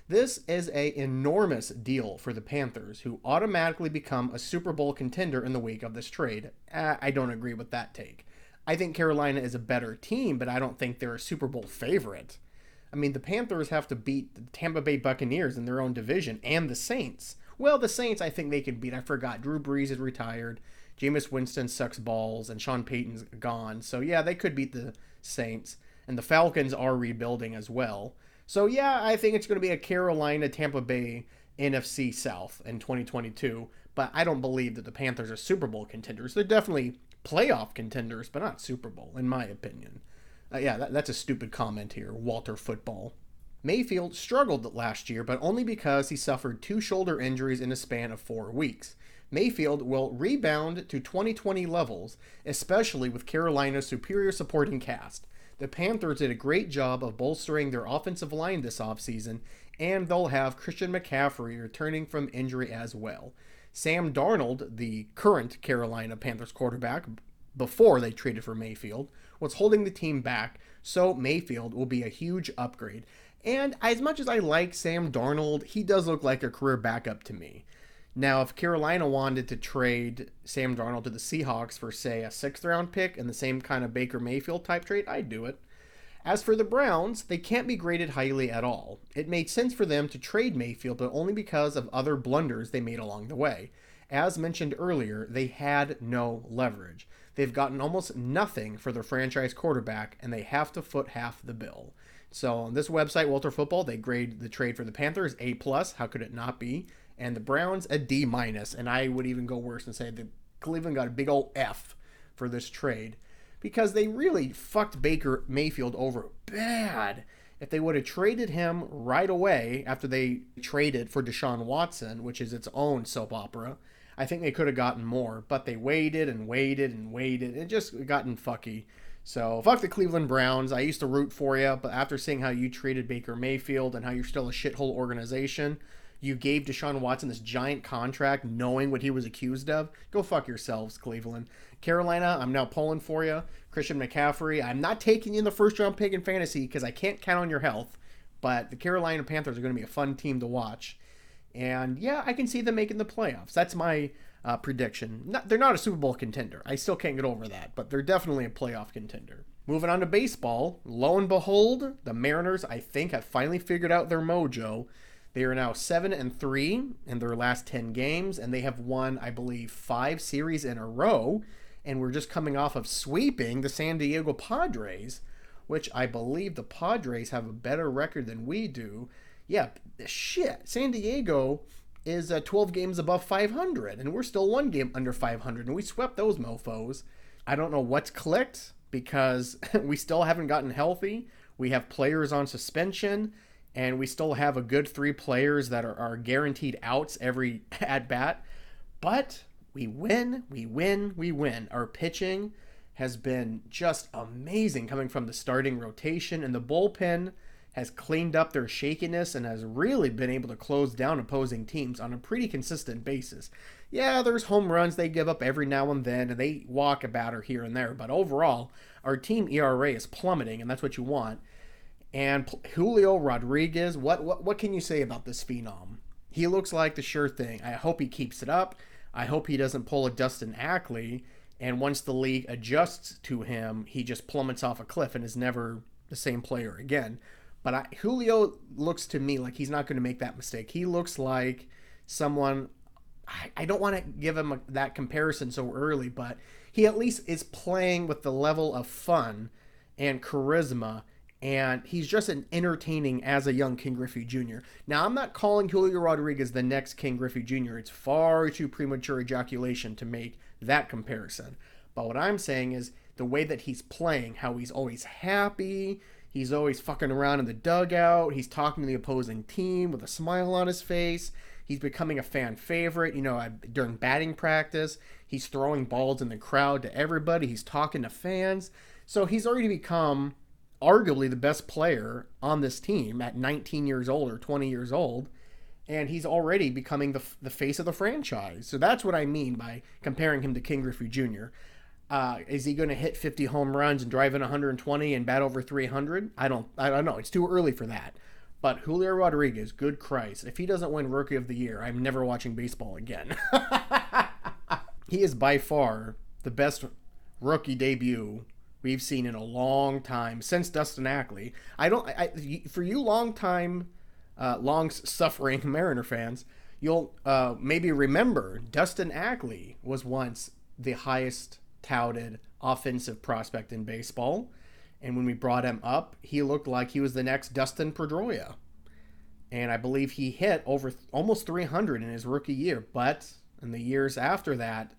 This is an enormous deal for the Panthers, who automatically become a Super Bowl contender in the wake of this trade. I don't agree with that take. I think Carolina is a better team, but I don't think they're a Super Bowl favorite. I mean, the Panthers have to beat the Tampa Bay Buccaneers in their own division and the Saints. Well, the Saints I think they could beat. I forgot. Drew Brees is retired. Jameis Winston sucks balls, and Sean Payton's gone. So, yeah, they could beat the Saints. And the Falcons are rebuilding as well. So, yeah, I think it's going to be a Carolina-Tampa Bay NFC South in 2022. But I don't believe that the Panthers are Super Bowl contenders. They're definitely playoff contenders, but not Super Bowl, in my opinion. That's a stupid comment here, Walter Football. Mayfield struggled last year, but only because he suffered 2 shoulder injuries in a span of 4 weeks. Mayfield will rebound to 2020 levels, especially with Carolina's superior supporting cast. The Panthers did a great job of bolstering their offensive line this offseason, and they'll have Christian McCaffrey returning from injury as well. Sam Darnold, the current Carolina Panthers quarterback, before they traded for Mayfield, was holding the team back, so Mayfield will be a huge upgrade. And as much as I like Sam Darnold, he does look like a career backup to me. Now, if Carolina wanted to trade Sam Darnold to the Seahawks for, say, a sixth-round pick and the same kind of Baker Mayfield type trade, I'd do it. As for the Browns, they can't be graded highly at all. It made sense for them to trade Mayfield, but only because of other blunders they made along the way. As mentioned earlier, they had no leverage. They've gotten almost nothing for their franchise quarterback, and they have to foot half the bill. So on this website, Walter Football, they grade the trade for the Panthers A+. How could it not be? And the Browns a D-. And I would even go worse and say that Cleveland got a big old F for this trade, because they really fucked Baker Mayfield over bad. If they would have traded him right away after they traded for Deshaun Watson, which is its own soap opera, I think they could have gotten more. But they waited and waited and waited. It just gotten fucky. So fuck the Cleveland Browns. I used to root for you, but after seeing how you treated Baker Mayfield and how you're still a shithole organization, you gave Deshaun Watson this giant contract knowing what he was accused of. Go fuck yourselves, Cleveland. Carolina, I'm now pulling for you. Christian McCaffrey, I'm not taking you in the first round pick in fantasy because I can't count on your health. But the Carolina Panthers are going to be a fun team to watch. And yeah, I can see them making the playoffs. That's my prediction. They're not a Super Bowl contender. I still can't get over that. But they're definitely a playoff contender. Moving on to baseball, lo and behold, the Mariners, I think, have finally figured out their mojo. They are now 7-3 in their last 10 games, and they have won, I believe, 5 series in a row. And we're just coming off of sweeping the San Diego Padres, which I believe the Padres have a better record than we do. Yeah, shit. San Diego is 12 games above 500, and we're still 1 game under 500, and we swept those mofos. I don't know what's clicked, because we still haven't gotten healthy. We have players on suspension, and we still have a good 3 players that are guaranteed outs every at-bat. But we win, we win, we win. Our pitching has been just amazing coming from the starting rotation, and the bullpen has cleaned up their shakiness and has really been able to close down opposing teams on a pretty consistent basis. Yeah, there's home runs they give up every now and then, and they walk a batter here and there, but overall, our team ERA is plummeting, and that's what you want. And Julio Rodriguez, what can you say about this phenom? He looks like the sure thing. I hope he keeps it up. I hope he doesn't pull a Dustin Ackley, and once the league adjusts to him, he just plummets off a cliff and is never the same player again. But Julio looks to me like he's not going to make that mistake. He looks like someone, I don't want to give him that comparison so early, but he at least is playing with the level of fun and charisma, and he's just an entertaining as a young King Griffey Jr. Now, I'm not calling Julio Rodriguez the next King Griffey Jr. It's far too premature ejaculation to make that comparison. But what I'm saying is the way that he's playing, how he's always happy, he's always fucking around in the dugout, he's talking to the opposing team with a smile on his face, he's becoming a fan favorite. During batting practice, he's throwing balls in the crowd to everybody, he's talking to fans. So he's already become arguably the best player on this team at 19 years old or 20 years old, and he's already becoming the face of the franchise. So that's what I mean by comparing him to King Griffey Jr. Is he going to hit 50 home runs and drive in 120 and bat over 300? I don't know. It's too early for that. But Julio Rodriguez, good Christ, if he doesn't win Rookie of the Year, I'm never watching baseball again. He is by far the best rookie debut we've seen in a long time, since Dustin Ackley. For you long-suffering Mariner fans, you'll maybe remember Dustin Ackley was once the highest touted offensive prospect in baseball, and when we brought him up, he looked like he was the next Dustin Pedroia, and I believe he hit over almost 300 in his rookie year. But in the years after that,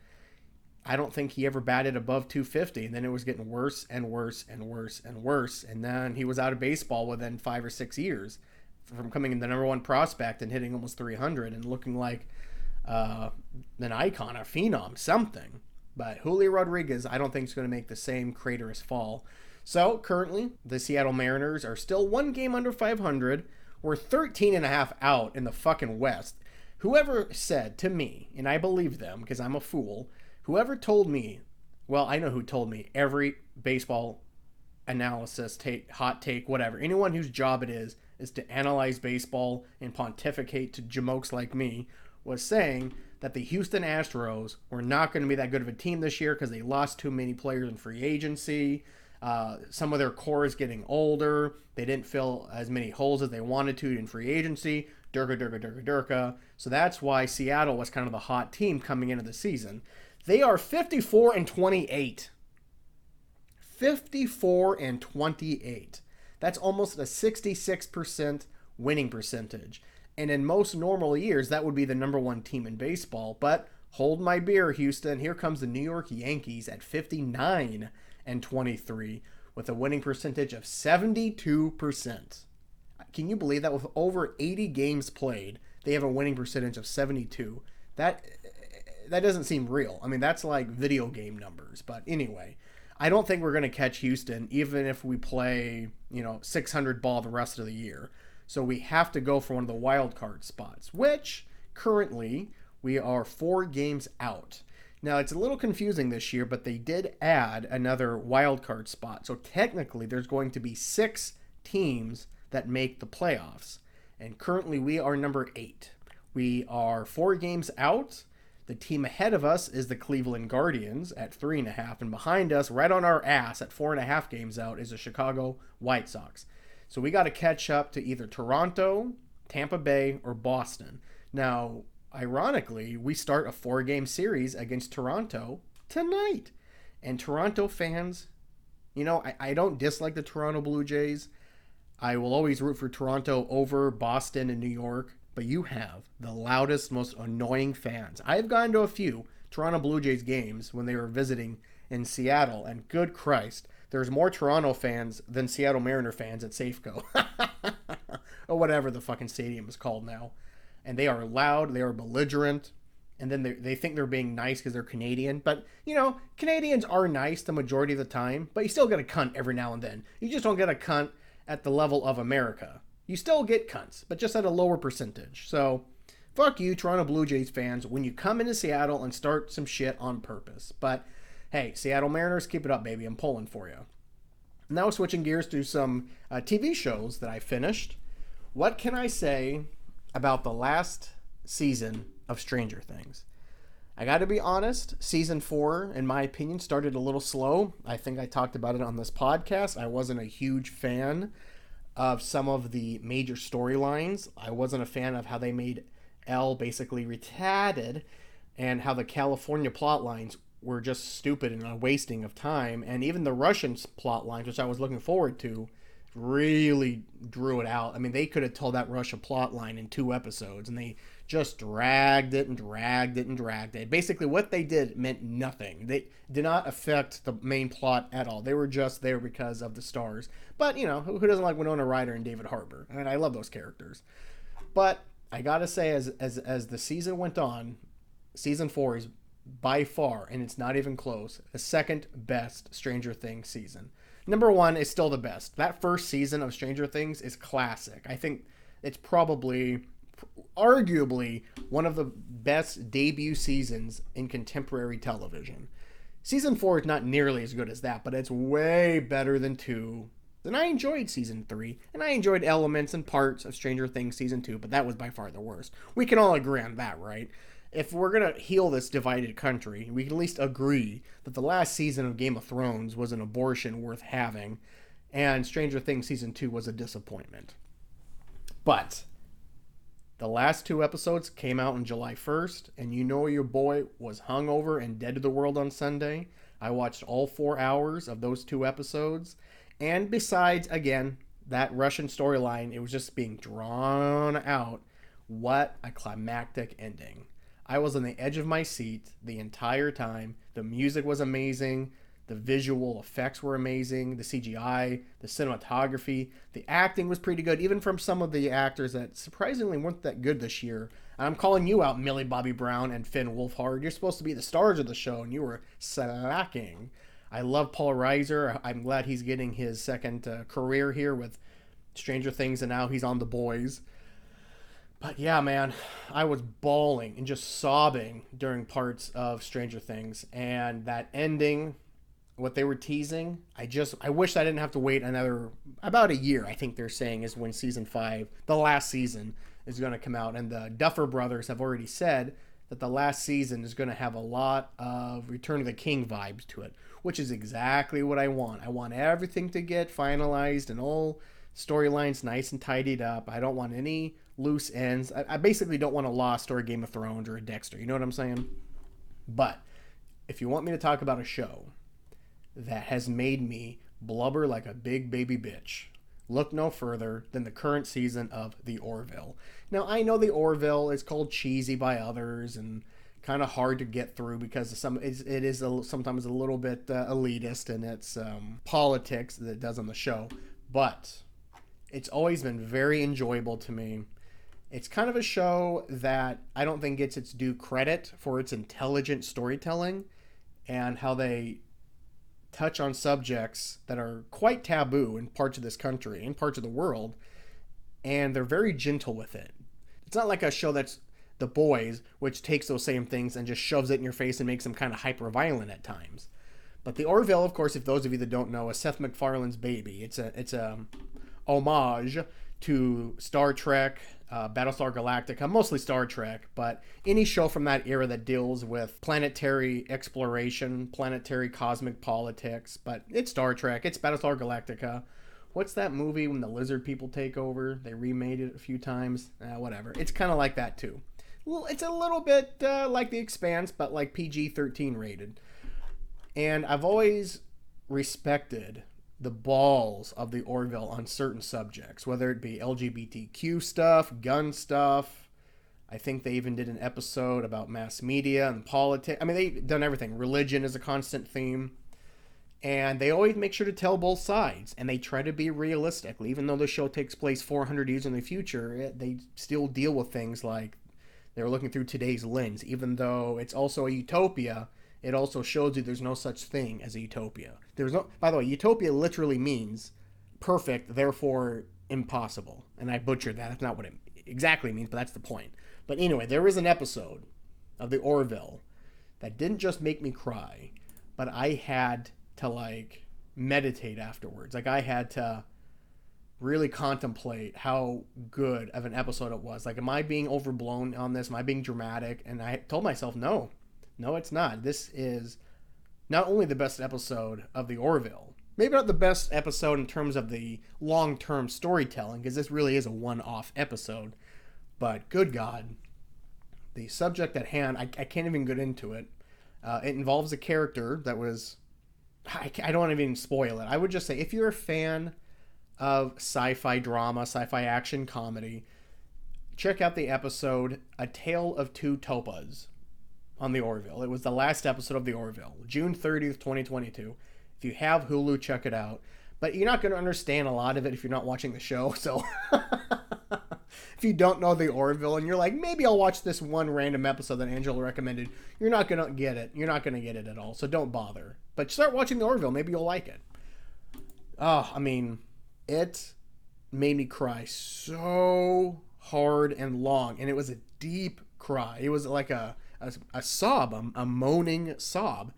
I don't think he ever batted above 250, and then it was getting worse and worse and worse and worse, and then he was out of baseball within 5 or 6 years from coming in the number 1 prospect and hitting almost 300 and looking like an icon, a phenom, something. But Julio Rodriguez, I don't think is going to make the same craterous fall. So currently, the Seattle Mariners are still 1 game under 500. We're 13.5 out in the fucking West. Whoever said to me, and I believe them because I'm a fool, whoever told me, well, I know who told me, every baseball analysis, hot take, whatever, anyone whose job it is to analyze baseball and pontificate to jamokes like me, was saying that the Houston Astros were not going to be that good of a team this year because they lost too many players in free agency. Some of their core is getting older. They didn't fill as many holes as they wanted to in free agency. Durka. So that's why Seattle was kind of the hot team coming into the season. They are 54-28. 54-28. That's almost a 66% winning percentage. And in most normal years, that would be the number one team in baseball. But hold my beer, Houston. Here comes the New York Yankees at 59-23 with a winning percentage of 72%. Can you believe that? With over 80 games played, they have a winning percentage of 72. That doesn't seem real. I mean, that's like video game numbers. But anyway, I don't think we're going to catch Houston, even if we play, 600 ball the rest of the year. So we have to go for one of the wild card spots, which currently we are 4 games out. Now, it's a little confusing this year, but they did add another wild card spot. So technically, there's going to be 6 teams that make the playoffs. And currently, we are number 8. We are 4 games out. The team ahead of us is the Cleveland Guardians at 3.5. And behind us, right on our ass at 4.5 games out, is the Chicago White Sox. So we got to catch up to either Toronto, Tampa Bay, or Boston. Now, ironically, we start a 4-game series against Toronto tonight. And Toronto fans, I don't dislike the Toronto Blue Jays. I will always root for Toronto over Boston and New York. But you have the loudest, most annoying fans. I've gone to a few Toronto Blue Jays games when they were visiting in Seattle. And good Christ, there's more Toronto fans than Seattle Mariner fans at Safeco. Or whatever the fucking stadium is called now. And they are loud, they are belligerent, and then they think they're being nice because they're Canadian. But, Canadians are nice the majority of the time, but you still get a cunt every now and then. You just don't get a cunt at the level of America. You still get cunts, but just at a lower percentage. So, fuck you, Toronto Blue Jays fans, when you come into Seattle and start some shit on purpose. But, hey, Seattle Mariners, keep it up, baby. I'm pulling for you. Now switching gears to some TV shows that I finished. What can I say about the last season of Stranger Things? I got to be honest, season 4, in my opinion, started a little slow. I think I talked about it on this podcast. I wasn't a huge fan of some of the major storylines. I wasn't a fan of how they made Elle basically retarded and how the California plot lines were just stupid and a wasting of time. And even the Russian plot lines, which I was looking forward to, really drew it out. I mean, they could have told that Russia plot line in 2 episodes, and they just dragged it. Basically, what they did meant nothing. They did not affect the main plot at all. They were just there because of the stars. But, who doesn't like Winona Ryder and David Harbour? I mean, I love those characters. But I gotta say, as the season went on, season 4 is by far, and it's not even close, the second best Stranger Things season. Number 1 is still the best. That first season of Stranger Things is classic. I think it's probably, arguably, one of the best debut seasons in contemporary television. Season 4 is not nearly as good as that, but it's way better than 2. Then I enjoyed season 3, and I enjoyed elements and parts of Stranger Things season 2, but that was by far the worst. We can all agree on that, right? If we're going to heal this divided country, we can at least agree that the last season of Game of Thrones was an abortion worth having, and Stranger Things Season 2 was a disappointment. But the last 2 episodes came out on July 1st, and your boy was hungover and dead to the world on Sunday. I watched all 4 hours of those 2 episodes, and besides, again, that Russian storyline, it was just being drawn out. What a climactic ending. I was on the edge of my seat the entire time. The music was amazing. The visual effects were amazing. The CGI, the cinematography, the acting was pretty good, even from some of the actors that surprisingly weren't that good this year. I'm calling you out, Millie Bobby Brown and Finn Wolfhard. You're supposed to be the stars of the show, and you were slacking. I love Paul Reiser. I'm glad he's getting his second career here with Stranger Things, and now he's on The Boys. But yeah, man, I was bawling and just sobbing during parts of Stranger Things, and that ending, what they were teasing, I wish I didn't have to wait another about a year. I think they're saying is when season 5, the last season, is going to come out, and the Duffer Brothers have already said that the last season is going to have a lot of Return of the King vibes to it, which is exactly what I want. I want everything to get finalized and all storylines nice and tidied up. I don't want any loose ends. I basically don't want a Lost or a Game of Thrones or a Dexter. You know what I'm saying? But if you want me to talk about a show that has made me blubber like a big baby bitch, look no further than the current season of The Orville. Now, I know The Orville is called cheesy by others and kind of hard to get through because it is sometimes a little bit elitist in its politics that it does on the show, but it's always been very enjoyable to me. It's kind of a show that I don't think gets its due credit for its intelligent storytelling and how they touch on subjects that are quite taboo in parts of this country, in parts of the world, and they're very gentle with it. It's not like a show that's The Boys, which takes those same things and just shoves it in your face and makes them kind of hyper violent at times. But The Orville, of course, if those of you that don't know, is Seth MacFarlane's baby. It's a homage to Star Trek, Battlestar Galactica, mostly Star Trek, but any show from that era that deals with planetary exploration, planetary cosmic politics. But it's Star Trek, it's Battlestar Galactica. What's that movie when the lizard people take over? They remade it a few times. Whatever. It's kind of like that too. Well, it's a little bit like The Expanse, but like PG-13 rated. And I've always respected the balls of the Orville on certain subjects, whether it be LGBTQ stuff, gun stuff. I think they even did an episode about mass media and politics. I mean, they've done everything. Religion is a constant theme. And they always make sure to tell both sides. And they try to be realistic. Even though the show takes place 400 years in the future, they still deal with things like they're looking through today's lens. Even though it's also a utopia, it also shows you there's no such thing as a utopia. There's no. By the way, utopia literally means perfect, therefore impossible. And I butchered that. That's not what it exactly means, but that's the point. But anyway, there is an episode of the Orville that didn't just make me cry, but I had to like meditate afterwards. Like I had to really contemplate how good of an episode it was. Like, am I being overblown on this? Am I being dramatic? And I told myself, no, it's not. This is not only the best episode of the Orville, maybe not the best episode in terms of the long-term storytelling, because this really is a one-off episode, but good God, the subject at hand, I can't even get into it. It involves a character that was, I don't want to even spoil it. I would just say, if you're a fan of sci-fi drama, sci-fi action comedy, check out the episode A Tale of Two Topas on the Orville. It was the last episode of the Orville, June 30th, 2022. If you have Hulu, check it out. But you're not going to understand a lot of it if you're not watching the show. So if you don't know the Orville and you're like, maybe I'll watch this one random episode that Angela recommended, you're not going to get it. You're not going to get it at all. So don't bother. But start watching the Orville. Maybe you'll like it. Oh, I mean, it made me cry so hard and long. And it was a deep cry. It was like a sob, a moaning sob.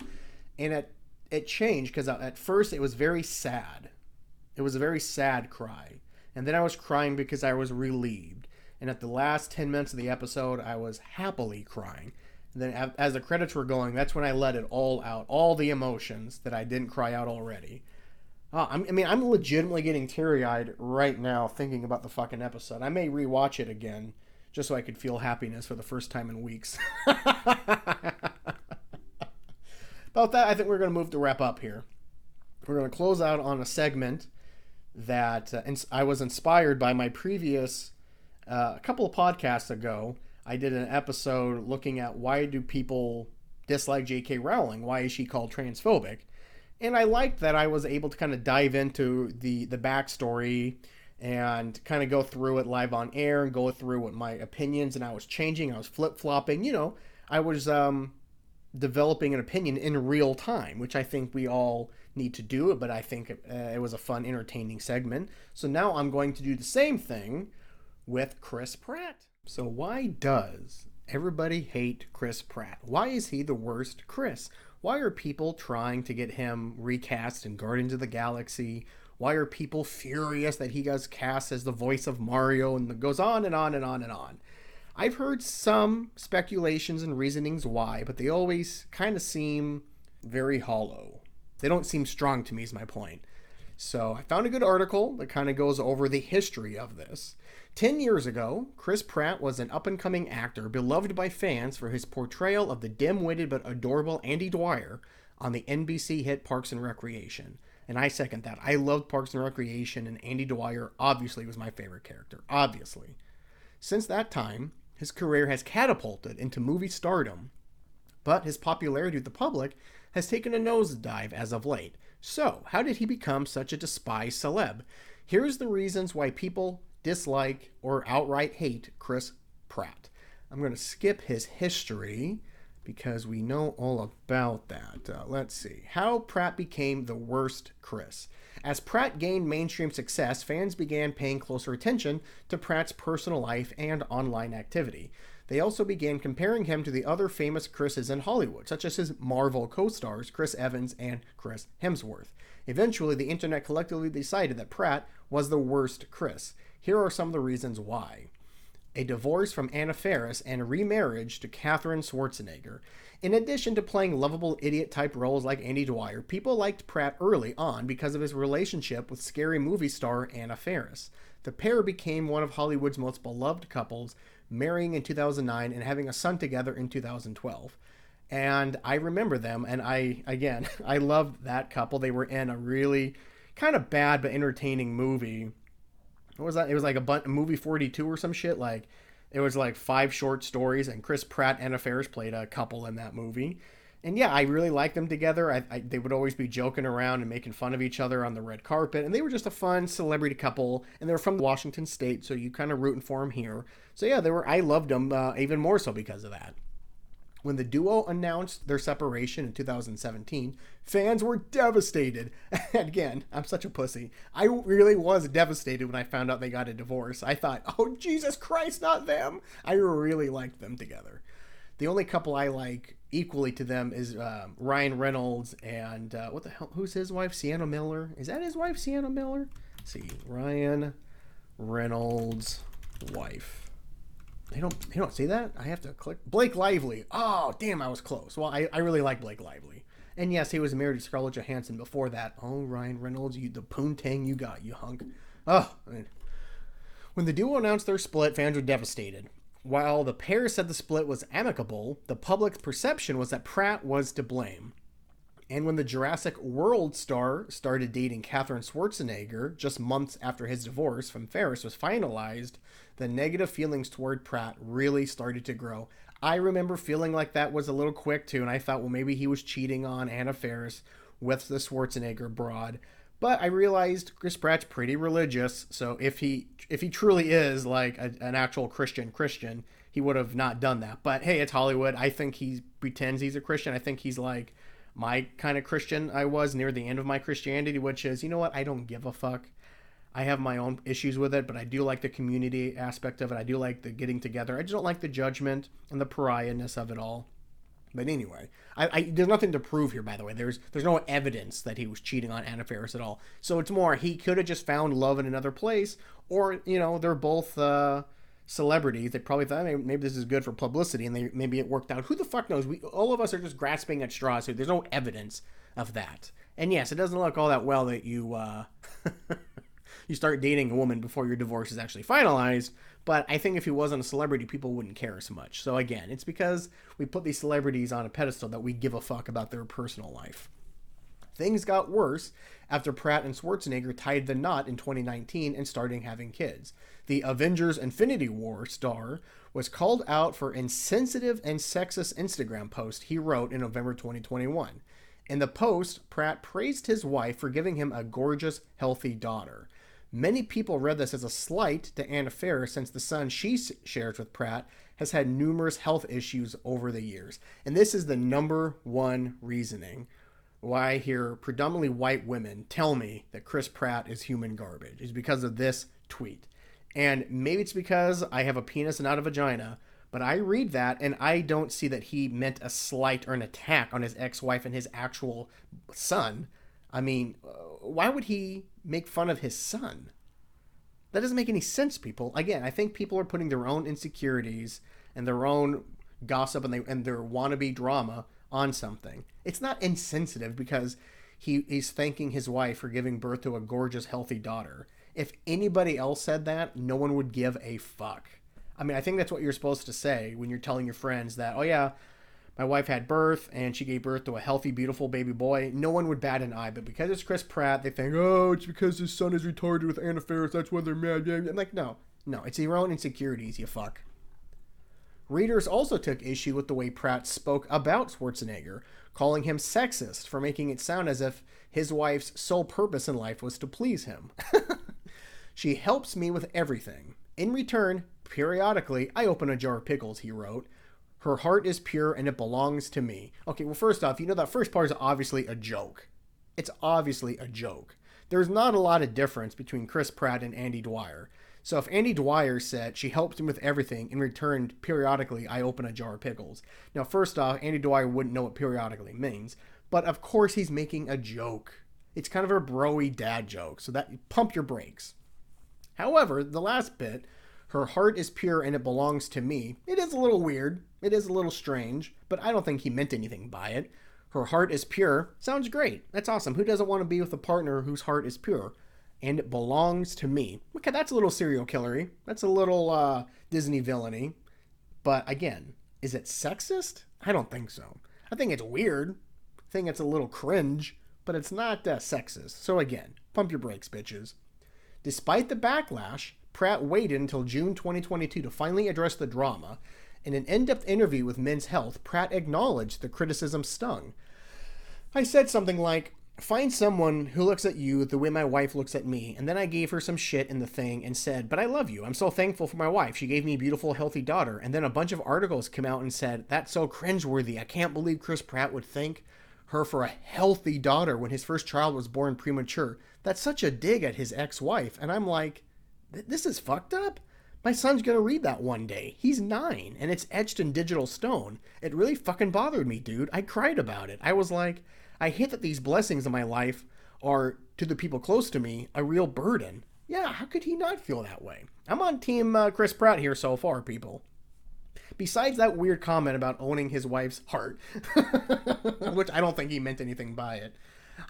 And it changed because at first it was very sad. It was a very sad cry. And then I was crying because I was relieved. And at the last 10 minutes of the episode, I was happily crying. And then as the credits were going, that's when I let it all out. All the emotions that I didn't cry out already. I'm legitimately getting teary-eyed right now thinking about the fucking episode. I may rewatch it again just so I could feel happiness for the first time in weeks. About that, I think we're going to move to wrap up here. We're going to close out on a segment that I was inspired by my previous, a couple of podcasts ago, I did an episode looking at why do people dislike J.K. Rowling? Why is she called transphobic? And I liked that I was able to kind of dive into the backstory and kind of go through it live on air and go through what my opinions, and I was changing, I was flip-flopping, I was developing an opinion in real time, which I think we all need to do, but I think it was a fun, entertaining segment. So now I'm going to do the same thing with Chris Pratt. So why does everybody hate Chris Pratt? Why is he the worst Chris? Why are people trying to get him recast in Guardians of the Galaxy? Why are people furious that he gets cast as the voice of Mario? And it goes on and on and on and on. I've heard some speculations and reasonings why, but they always kind of seem very hollow. They don't seem strong to me, is my point. So I found a good article that kind of goes over the history of this. 10 years ago, Chris Pratt was an up-and-coming actor beloved by fans for his portrayal of the dim-witted but adorable Andy Dwyer on the NBC hit Parks and Recreation. And I second that. I loved Parks and Recreation, and Andy Dwyer obviously was my favorite character. Obviously. Since that time, his career has catapulted into movie stardom, but his popularity with the public has taken a nosedive as of late. So, how did he become such a despised celeb? Here's the reasons why people dislike or outright hate Chris Pratt. I'm going to skip his history because we know all about that. Let's see. How Pratt became the worst Chris. As Pratt gained mainstream success, fans began paying closer attention to Pratt's personal life and online activity. They also began comparing him to the other famous Chris's in Hollywood, such as his Marvel co-stars Chris Evans and Chris Hemsworth. Eventually, the internet collectively decided that Pratt was the worst Chris. Here are some of the reasons why. A divorce from Anna Faris and remarriage to Katherine Schwarzenegger. In addition to playing lovable idiot-type roles like Andy Dwyer, people liked Pratt early on because of his relationship with scary movie star Anna Faris. The pair became one of Hollywood's most beloved couples, marrying in 2009 and having a son together in 2012. And I remember them, and I loved that couple. They were in a really kind of bad but entertaining movie. What was that? It was like a movie 42 or some shit. Like, it was like 5 short stories, and Chris Pratt and Anna Faris played a couple in that movie. And yeah, I really liked them together. They would always be joking around and making fun of each other on the red carpet. And they were just a fun celebrity couple. And they're from Washington State, so you kind of rooting for them here. So yeah, I loved them even more so because of that. When the duo announced their separation in 2017, fans were devastated. Again, I'm such a pussy. I really was devastated when I found out they got a divorce. I thought, oh, Jesus Christ, not them. I really liked them together. The only couple I like equally to them is Ryan Reynolds and what the hell? Who's his wife? Sienna Miller. Is that his wife, Sienna Miller? Let's see, Ryan Reynolds' wife. They don't see that? I have to click. Blake Lively. Oh, damn, I was close. Well, I really like Blake Lively. And yes, he was married to Scarlett Johansson before that. Oh, Ryan Reynolds, the poontang you got, you hunk. Oh, man. When the duo announced their split, fans were devastated. While the pair said the split was amicable, the public's perception was that Pratt was to blame. And when the Jurassic World star started dating Katherine Schwarzenegger just months after his divorce from Faris was finalized, the negative feelings toward Pratt really started to grow. I remember feeling like that was a little quick too, and I thought, well, maybe he was cheating on Anna Faris with the Schwarzenegger broad. But I realized Chris Pratt's pretty religious, so if he truly is like an actual Christian, he would have not done that. But hey, it's Hollywood. I think he pretends he's a Christian. I think he's like my kind of Christian I was near the end of my Christianity, which is, you know what, I don't give a fuck. I have my own issues with it, but I do like the community aspect of it. I do like the getting together. I just don't like the judgment and the pariahness of it all. But anyway, there's nothing to prove here, by the way. There's no evidence that he was cheating on Anna Faris at all. So it's more, he could have just found love in another place, or, you know, they're both celebrities. They probably thought, maybe this is good for publicity, and maybe it worked out. Who the fuck knows? All of us are just grasping at straws here. There's no evidence of that. And yes, it doesn't look all that well that you you start dating a woman before your divorce is actually finalized. But I think if he wasn't a celebrity, people wouldn't care as much. So again, it's because we put these celebrities on a pedestal that we give a fuck about their personal life. Things got worse after Pratt and Schwarzenegger tied the knot in 2019 and started having kids. The Avengers Infinity War star was called out for insensitive and sexist Instagram post he wrote in November 2021. In the post, Pratt praised his wife for giving him a gorgeous, healthy daughter. Many people read this as a slight to Anna Faris since the son she shares with Pratt has had numerous health issues over the years. And this is the number one reasoning why I hear predominantly white women tell me that Chris Pratt is human garbage, is because of this tweet. And maybe it's because I have a penis and not a vagina, but I read that and I don't see that he meant a slight or an attack on his ex-wife and his actual son. I mean, why would he make fun of his son? That doesn't make any sense, people. Again, I think people are putting their own insecurities and their own gossip and their wannabe drama on something. It's not insensitive because he's thanking his wife for giving birth to a gorgeous, healthy daughter. If anybody else said that, no one would give a fuck. I mean, I think that's what you're supposed to say when you're telling your friends that, oh yeah, my wife had birth and she gave birth to a healthy, beautiful baby boy. No one would bat an eye, but because it's Chris Pratt, they think, oh, it's because his son is retarded with Anna Faris. That's why they're mad. I'm like, no, it's your own insecurities, you fuck. Readers also took issue with the way Pratt spoke about Schwarzenegger, calling him sexist for making it sound as if his wife's sole purpose in life was to please him. She helps me with everything. In return, periodically, I open a jar of pickles, he wrote. Her heart is pure and it belongs to me. Okay, well, first off, that first part is obviously a joke. It's obviously a joke. There's not a lot of difference between Chris Pratt and Andy Dwyer. So if Andy Dwyer said she helped him with everything, in return, periodically, I open a jar of pickles. Now, first off, Andy Dwyer wouldn't know what periodically means, but of course he's making a joke. It's kind of a bro-y dad joke, so that pump your brakes. However, the last bit, her heart is pure and it belongs to me, it is a little weird, it is a little strange, but I don't think he meant anything by it. Her heart is pure, sounds great, that's awesome. Who doesn't want to be with a partner whose heart is pure? And it belongs to me. Okay, that's a little serial killery. That's a little Disney villainy. But again, is it sexist? I don't think so. I think it's weird. I think it's a little cringe, but it's not sexist. So again, pump your brakes, bitches. Despite the backlash, Pratt waited until June 2022 to finally address the drama. In an in-depth interview with Men's Health, Pratt acknowledged the criticism stung. I said something like, find someone who looks at you the way my wife looks at me, and then I gave her some shit in the thing and said, but I love you. I'm so thankful for my wife. She gave me a beautiful, healthy daughter. And then a bunch of articles came out and said, that's so cringeworthy. I can't believe Chris Pratt would thank her for a healthy daughter when his first child was born premature. That's such a dig at his ex-wife. And I'm like, this is fucked up. My son's gonna read that one day. He's 9, and it's etched in digital stone. It really fucking bothered me, dude. I cried about it. I was like, I hate that these blessings in my life are, to the people close to me, a real burden. Yeah, how could he not feel that way? I'm on team Chris Pratt here so far, people. Besides that weird comment about owning his wife's heart, which I don't think he meant anything by it,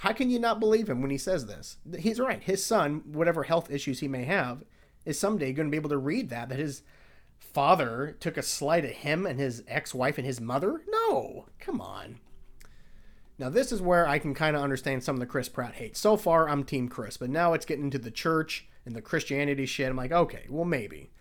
how can you not believe him when he says this? He's right. His son, whatever health issues he may have, is someday going to be able to read that his father took a slight at him and his ex-wife and his mother? No, come on. Now, this is where I can kind of understand some of the Chris Pratt hate. So far, I'm Team Chris, but now it's getting into the church and the Christianity shit. I'm like, okay, well, maybe.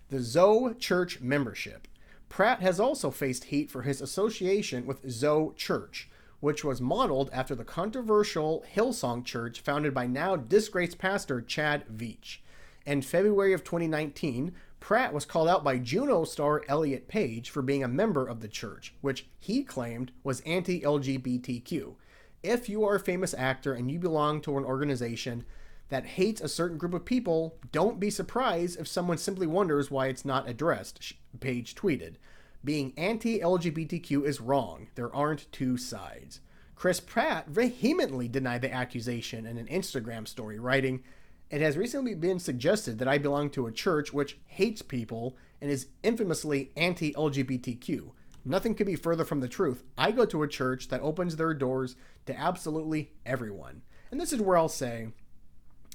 The Zoe Church membership. Pratt has also faced heat for his association with Zoe Church, which was modeled after the controversial Hillsong Church founded by now disgraced pastor Chad Veach. In February of 2019, Pratt was called out by Juno star Elliot Page for being a member of the church, which he claimed was anti-LGBTQ. If you are a famous actor and you belong to an organization that hates a certain group of people, don't be surprised if someone simply wonders why it's not addressed, Page tweeted. Being anti-LGBTQ is wrong. There aren't two sides. Chris Pratt vehemently denied the accusation in an Instagram story, writing, it has recently been suggested that I belong to a church which hates people and is infamously anti-LGBTQ. Nothing could be further from the truth. I go to a church that opens their doors to absolutely everyone. And this is where I'll say,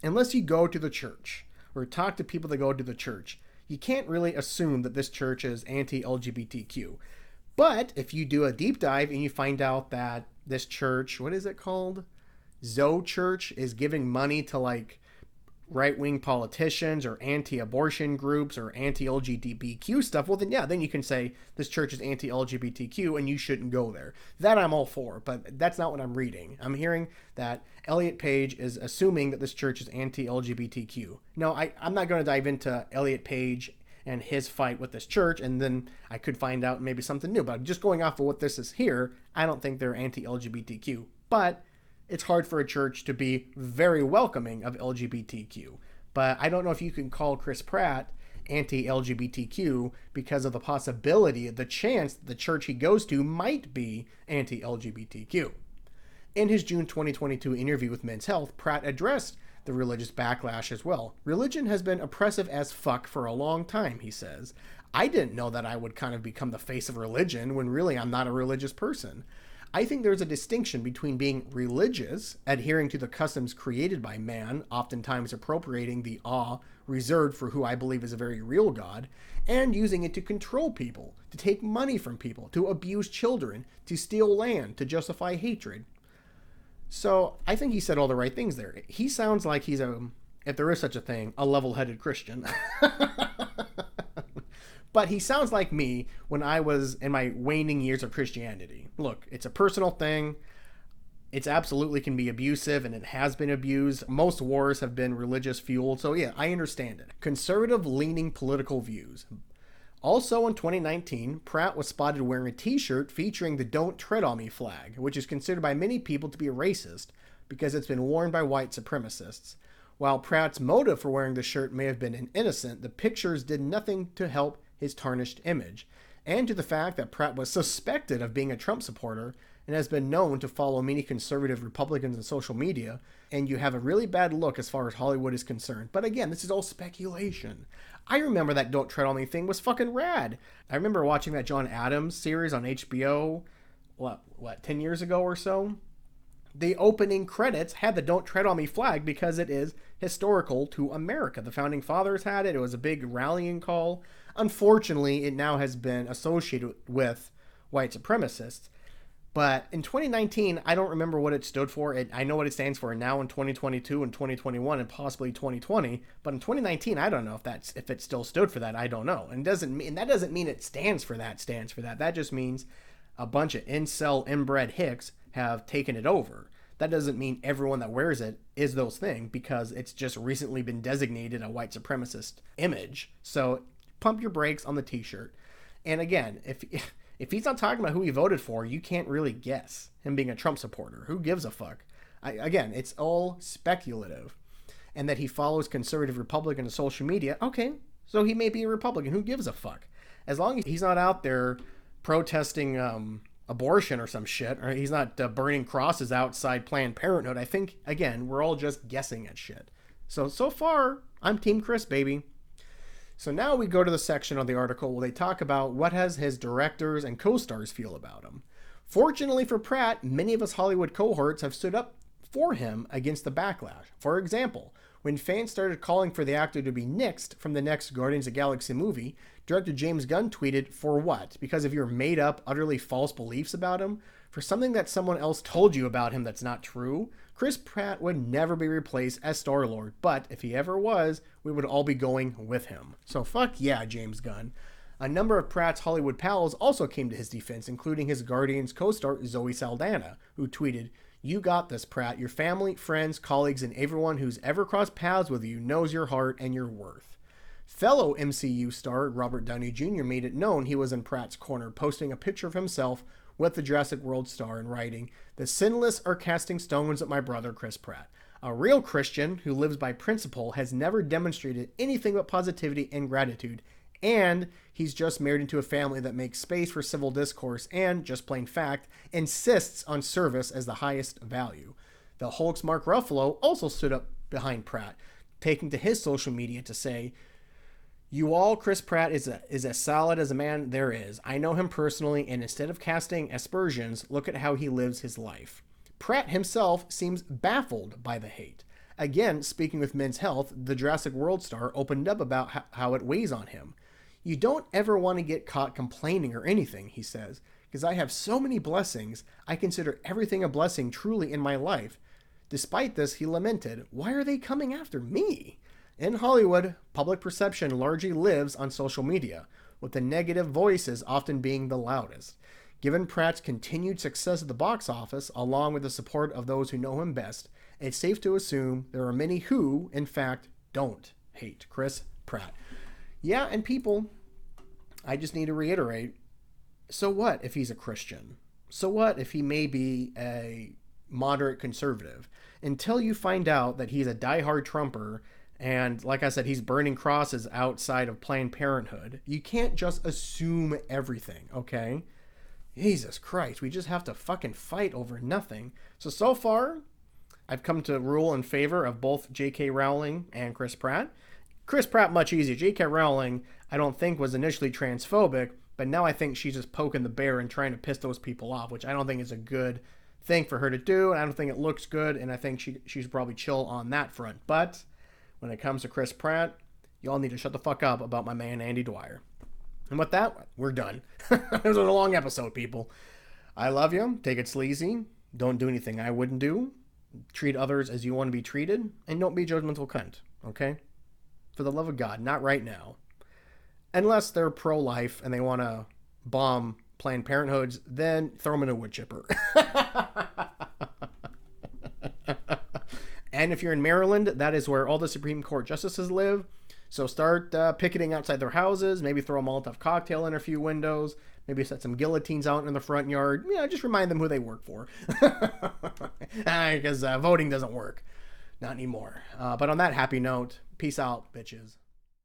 unless you go to the church or talk to people that go to the church, you can't really assume that this church is anti-LGBTQ. But if you do a deep dive and you find out that this church, what is it called? Zoe Church is giving money to like right-wing politicians or anti-abortion groups or anti-LGBTQ stuff, well then yeah, then you can say this church is anti-LGBTQ and you shouldn't go there. That I'm all for, but that's not what I'm reading. I'm hearing that Elliot Page is assuming that this church is anti-LGBTQ. No, I'm not going to dive into Elliot Page and his fight with this church, and then I could find out maybe something new, but just going off of what this is here, I don't think they're anti-LGBTQ, but it's hard for a church to be very welcoming of LGBTQ. But I don't know if you can call Chris Pratt anti-LGBTQ because of the possibility, the chance that the church he goes to might be anti-LGBTQ. In his June 2022 interview with Men's Health, Pratt addressed the religious backlash as well. Religion has been oppressive as fuck for a long time, he says. I didn't know that I would kind of become the face of religion when really I'm not a religious person. I think there's a distinction between being religious, adhering to the customs created by man, oftentimes appropriating the awe reserved for who I believe is a very real God, and using it to control people, to take money from people, to abuse children, to steal land, to justify hatred. So I think he said all the right things there. He sounds like he's if there is such a thing, a level-headed Christian. But he sounds like me when I was in my waning years of Christianity. Look, it's a personal thing. It's absolutely can be abusive, and it has been abused. Most wars have been religious fueled. So yeah, I understand it. Conservative-leaning political views. Also in 2019, Pratt was spotted wearing a t-shirt featuring the Don't Tread on Me flag, which is considered by many people to be racist because it's been worn by white supremacists. While Pratt's motive for wearing the shirt may have been innocent, the pictures did nothing to help his tarnished image, and to the fact that Pratt was suspected of being a Trump supporter and has been known to follow many conservative Republicans on social media, and you have a really bad look as far as Hollywood is concerned. But again, this is all speculation. I remember that Don't Tread on Me thing was fucking rad. I remember watching that John Adams series on HBO, 10 years ago or so? The opening credits had the Don't Tread on Me flag because it is historical to America. The Founding Fathers had it. It was a big rallying call. Unfortunately, it now has been associated with white supremacists. But in 2019, I don't remember what it stood for. I know what it stands for now in 2022 and 2021 and possibly 2020. But in 2019, I don't know if it still stood for that. I don't know. And that doesn't mean it stands for that. That just means a bunch of incel inbred hicks have taken it over. That doesn't mean everyone that wears it is those things, because it's just recently been designated a white supremacist image. So pump your brakes on the t-shirt. And again, if he's not talking about who he voted for, you can't really guess him being a Trump supporter. Who gives a fuck? Again, it's all speculative. And that he follows conservative Republicans on social media, okay, so he may be a Republican. Who gives a fuck? As long as he's not out there protesting abortion or some shit, or he's not burning crosses outside Planned Parenthood, I think, again, we're all just guessing at shit. So far, I'm Team Chris, baby. So now we go to the section of the article where they talk about what has his directors and co-stars feel about him. Fortunately for Pratt, many of his Hollywood cohorts have stood up for him against the backlash. For example, when fans started calling for the actor to be nixed from the next Guardians of the Galaxy movie, director James Gunn tweeted, "For what? Because of your made-up, utterly false beliefs about him? For something that someone else told you about him that's not true? Chris Pratt would never be replaced as Star-Lord, but if he ever was, we would all be going with him." So fuck yeah, James Gunn. A number of Pratt's Hollywood pals also came to his defense, including his Guardians co-star Zoe Saldana, who tweeted, "You got this, Pratt. Your family, friends, colleagues, and everyone who's ever crossed paths with you knows your heart and your worth." Fellow MCU star Robert Downey Jr. made it known he was in Pratt's corner, posting a picture of himself with the Jurassic World star and writing, "The sinless are casting stones at my brother Chris Pratt. A real Christian who lives by principle has never demonstrated anything but positivity and gratitude, and he's just married into a family that makes space for civil discourse and, just plain fact, insists on service as the highest value." The Hulk's Mark Ruffalo also stood up behind Pratt, taking to his social media to say, "You all, Chris Pratt is as solid as a man there is. I know him personally, and instead of casting aspersions, look at how he lives his life." Pratt himself seems baffled by the hate. Again, speaking with Men's Health, the Jurassic World star opened up about how it weighs on him. "You don't ever want to get caught complaining or anything," he says, "because I have so many blessings. I consider everything a blessing truly in my life. Despite this," he lamented, "why are they coming after me?" In Hollywood, public perception largely lives on social media, with the negative voices often being the loudest. Given Pratt's continued success at the box office, along with the support of those who know him best, it's safe to assume there are many who, in fact, don't hate Chris Pratt. Yeah, and people, I just need to reiterate, so what if he's a Christian? So what if he may be a moderate conservative? Until you find out that he's a diehard Trumper And like I said, he's burning crosses outside of Planned Parenthood. You can't just assume everything, okay? Jesus Christ, we just have to fucking fight over nothing. So far, I've come to rule in favor of both J.K. Rowling and Chris Pratt. Chris Pratt, much easier. J.K. Rowling, I don't think was initially transphobic, but now I think she's just poking the bear and trying to piss those people off, which I don't think is a good thing for her to do, and I don't think it looks good, and I think she's probably chill on that front. But when it comes to Chris Pratt, y'all need to shut the fuck up about my man Andy Dwyer. And with that, we're done. It was a long episode, people. I love you. Take it sleazy. Don't do anything I wouldn't do. Treat others as you want to be treated, and don't be a judgmental cunt, okay? For the love of God, not right now. Unless they're pro-life and they want to bomb Planned Parenthoods, then throw them in a wood chipper. And if you're in Maryland, that is where all the Supreme Court justices live. So start picketing outside their houses. Maybe throw a Molotov cocktail in a few windows. Maybe set some guillotines out in the front yard. Yeah, just remind them who they work for. Because voting doesn't work. Not anymore. But on that happy note, peace out, bitches.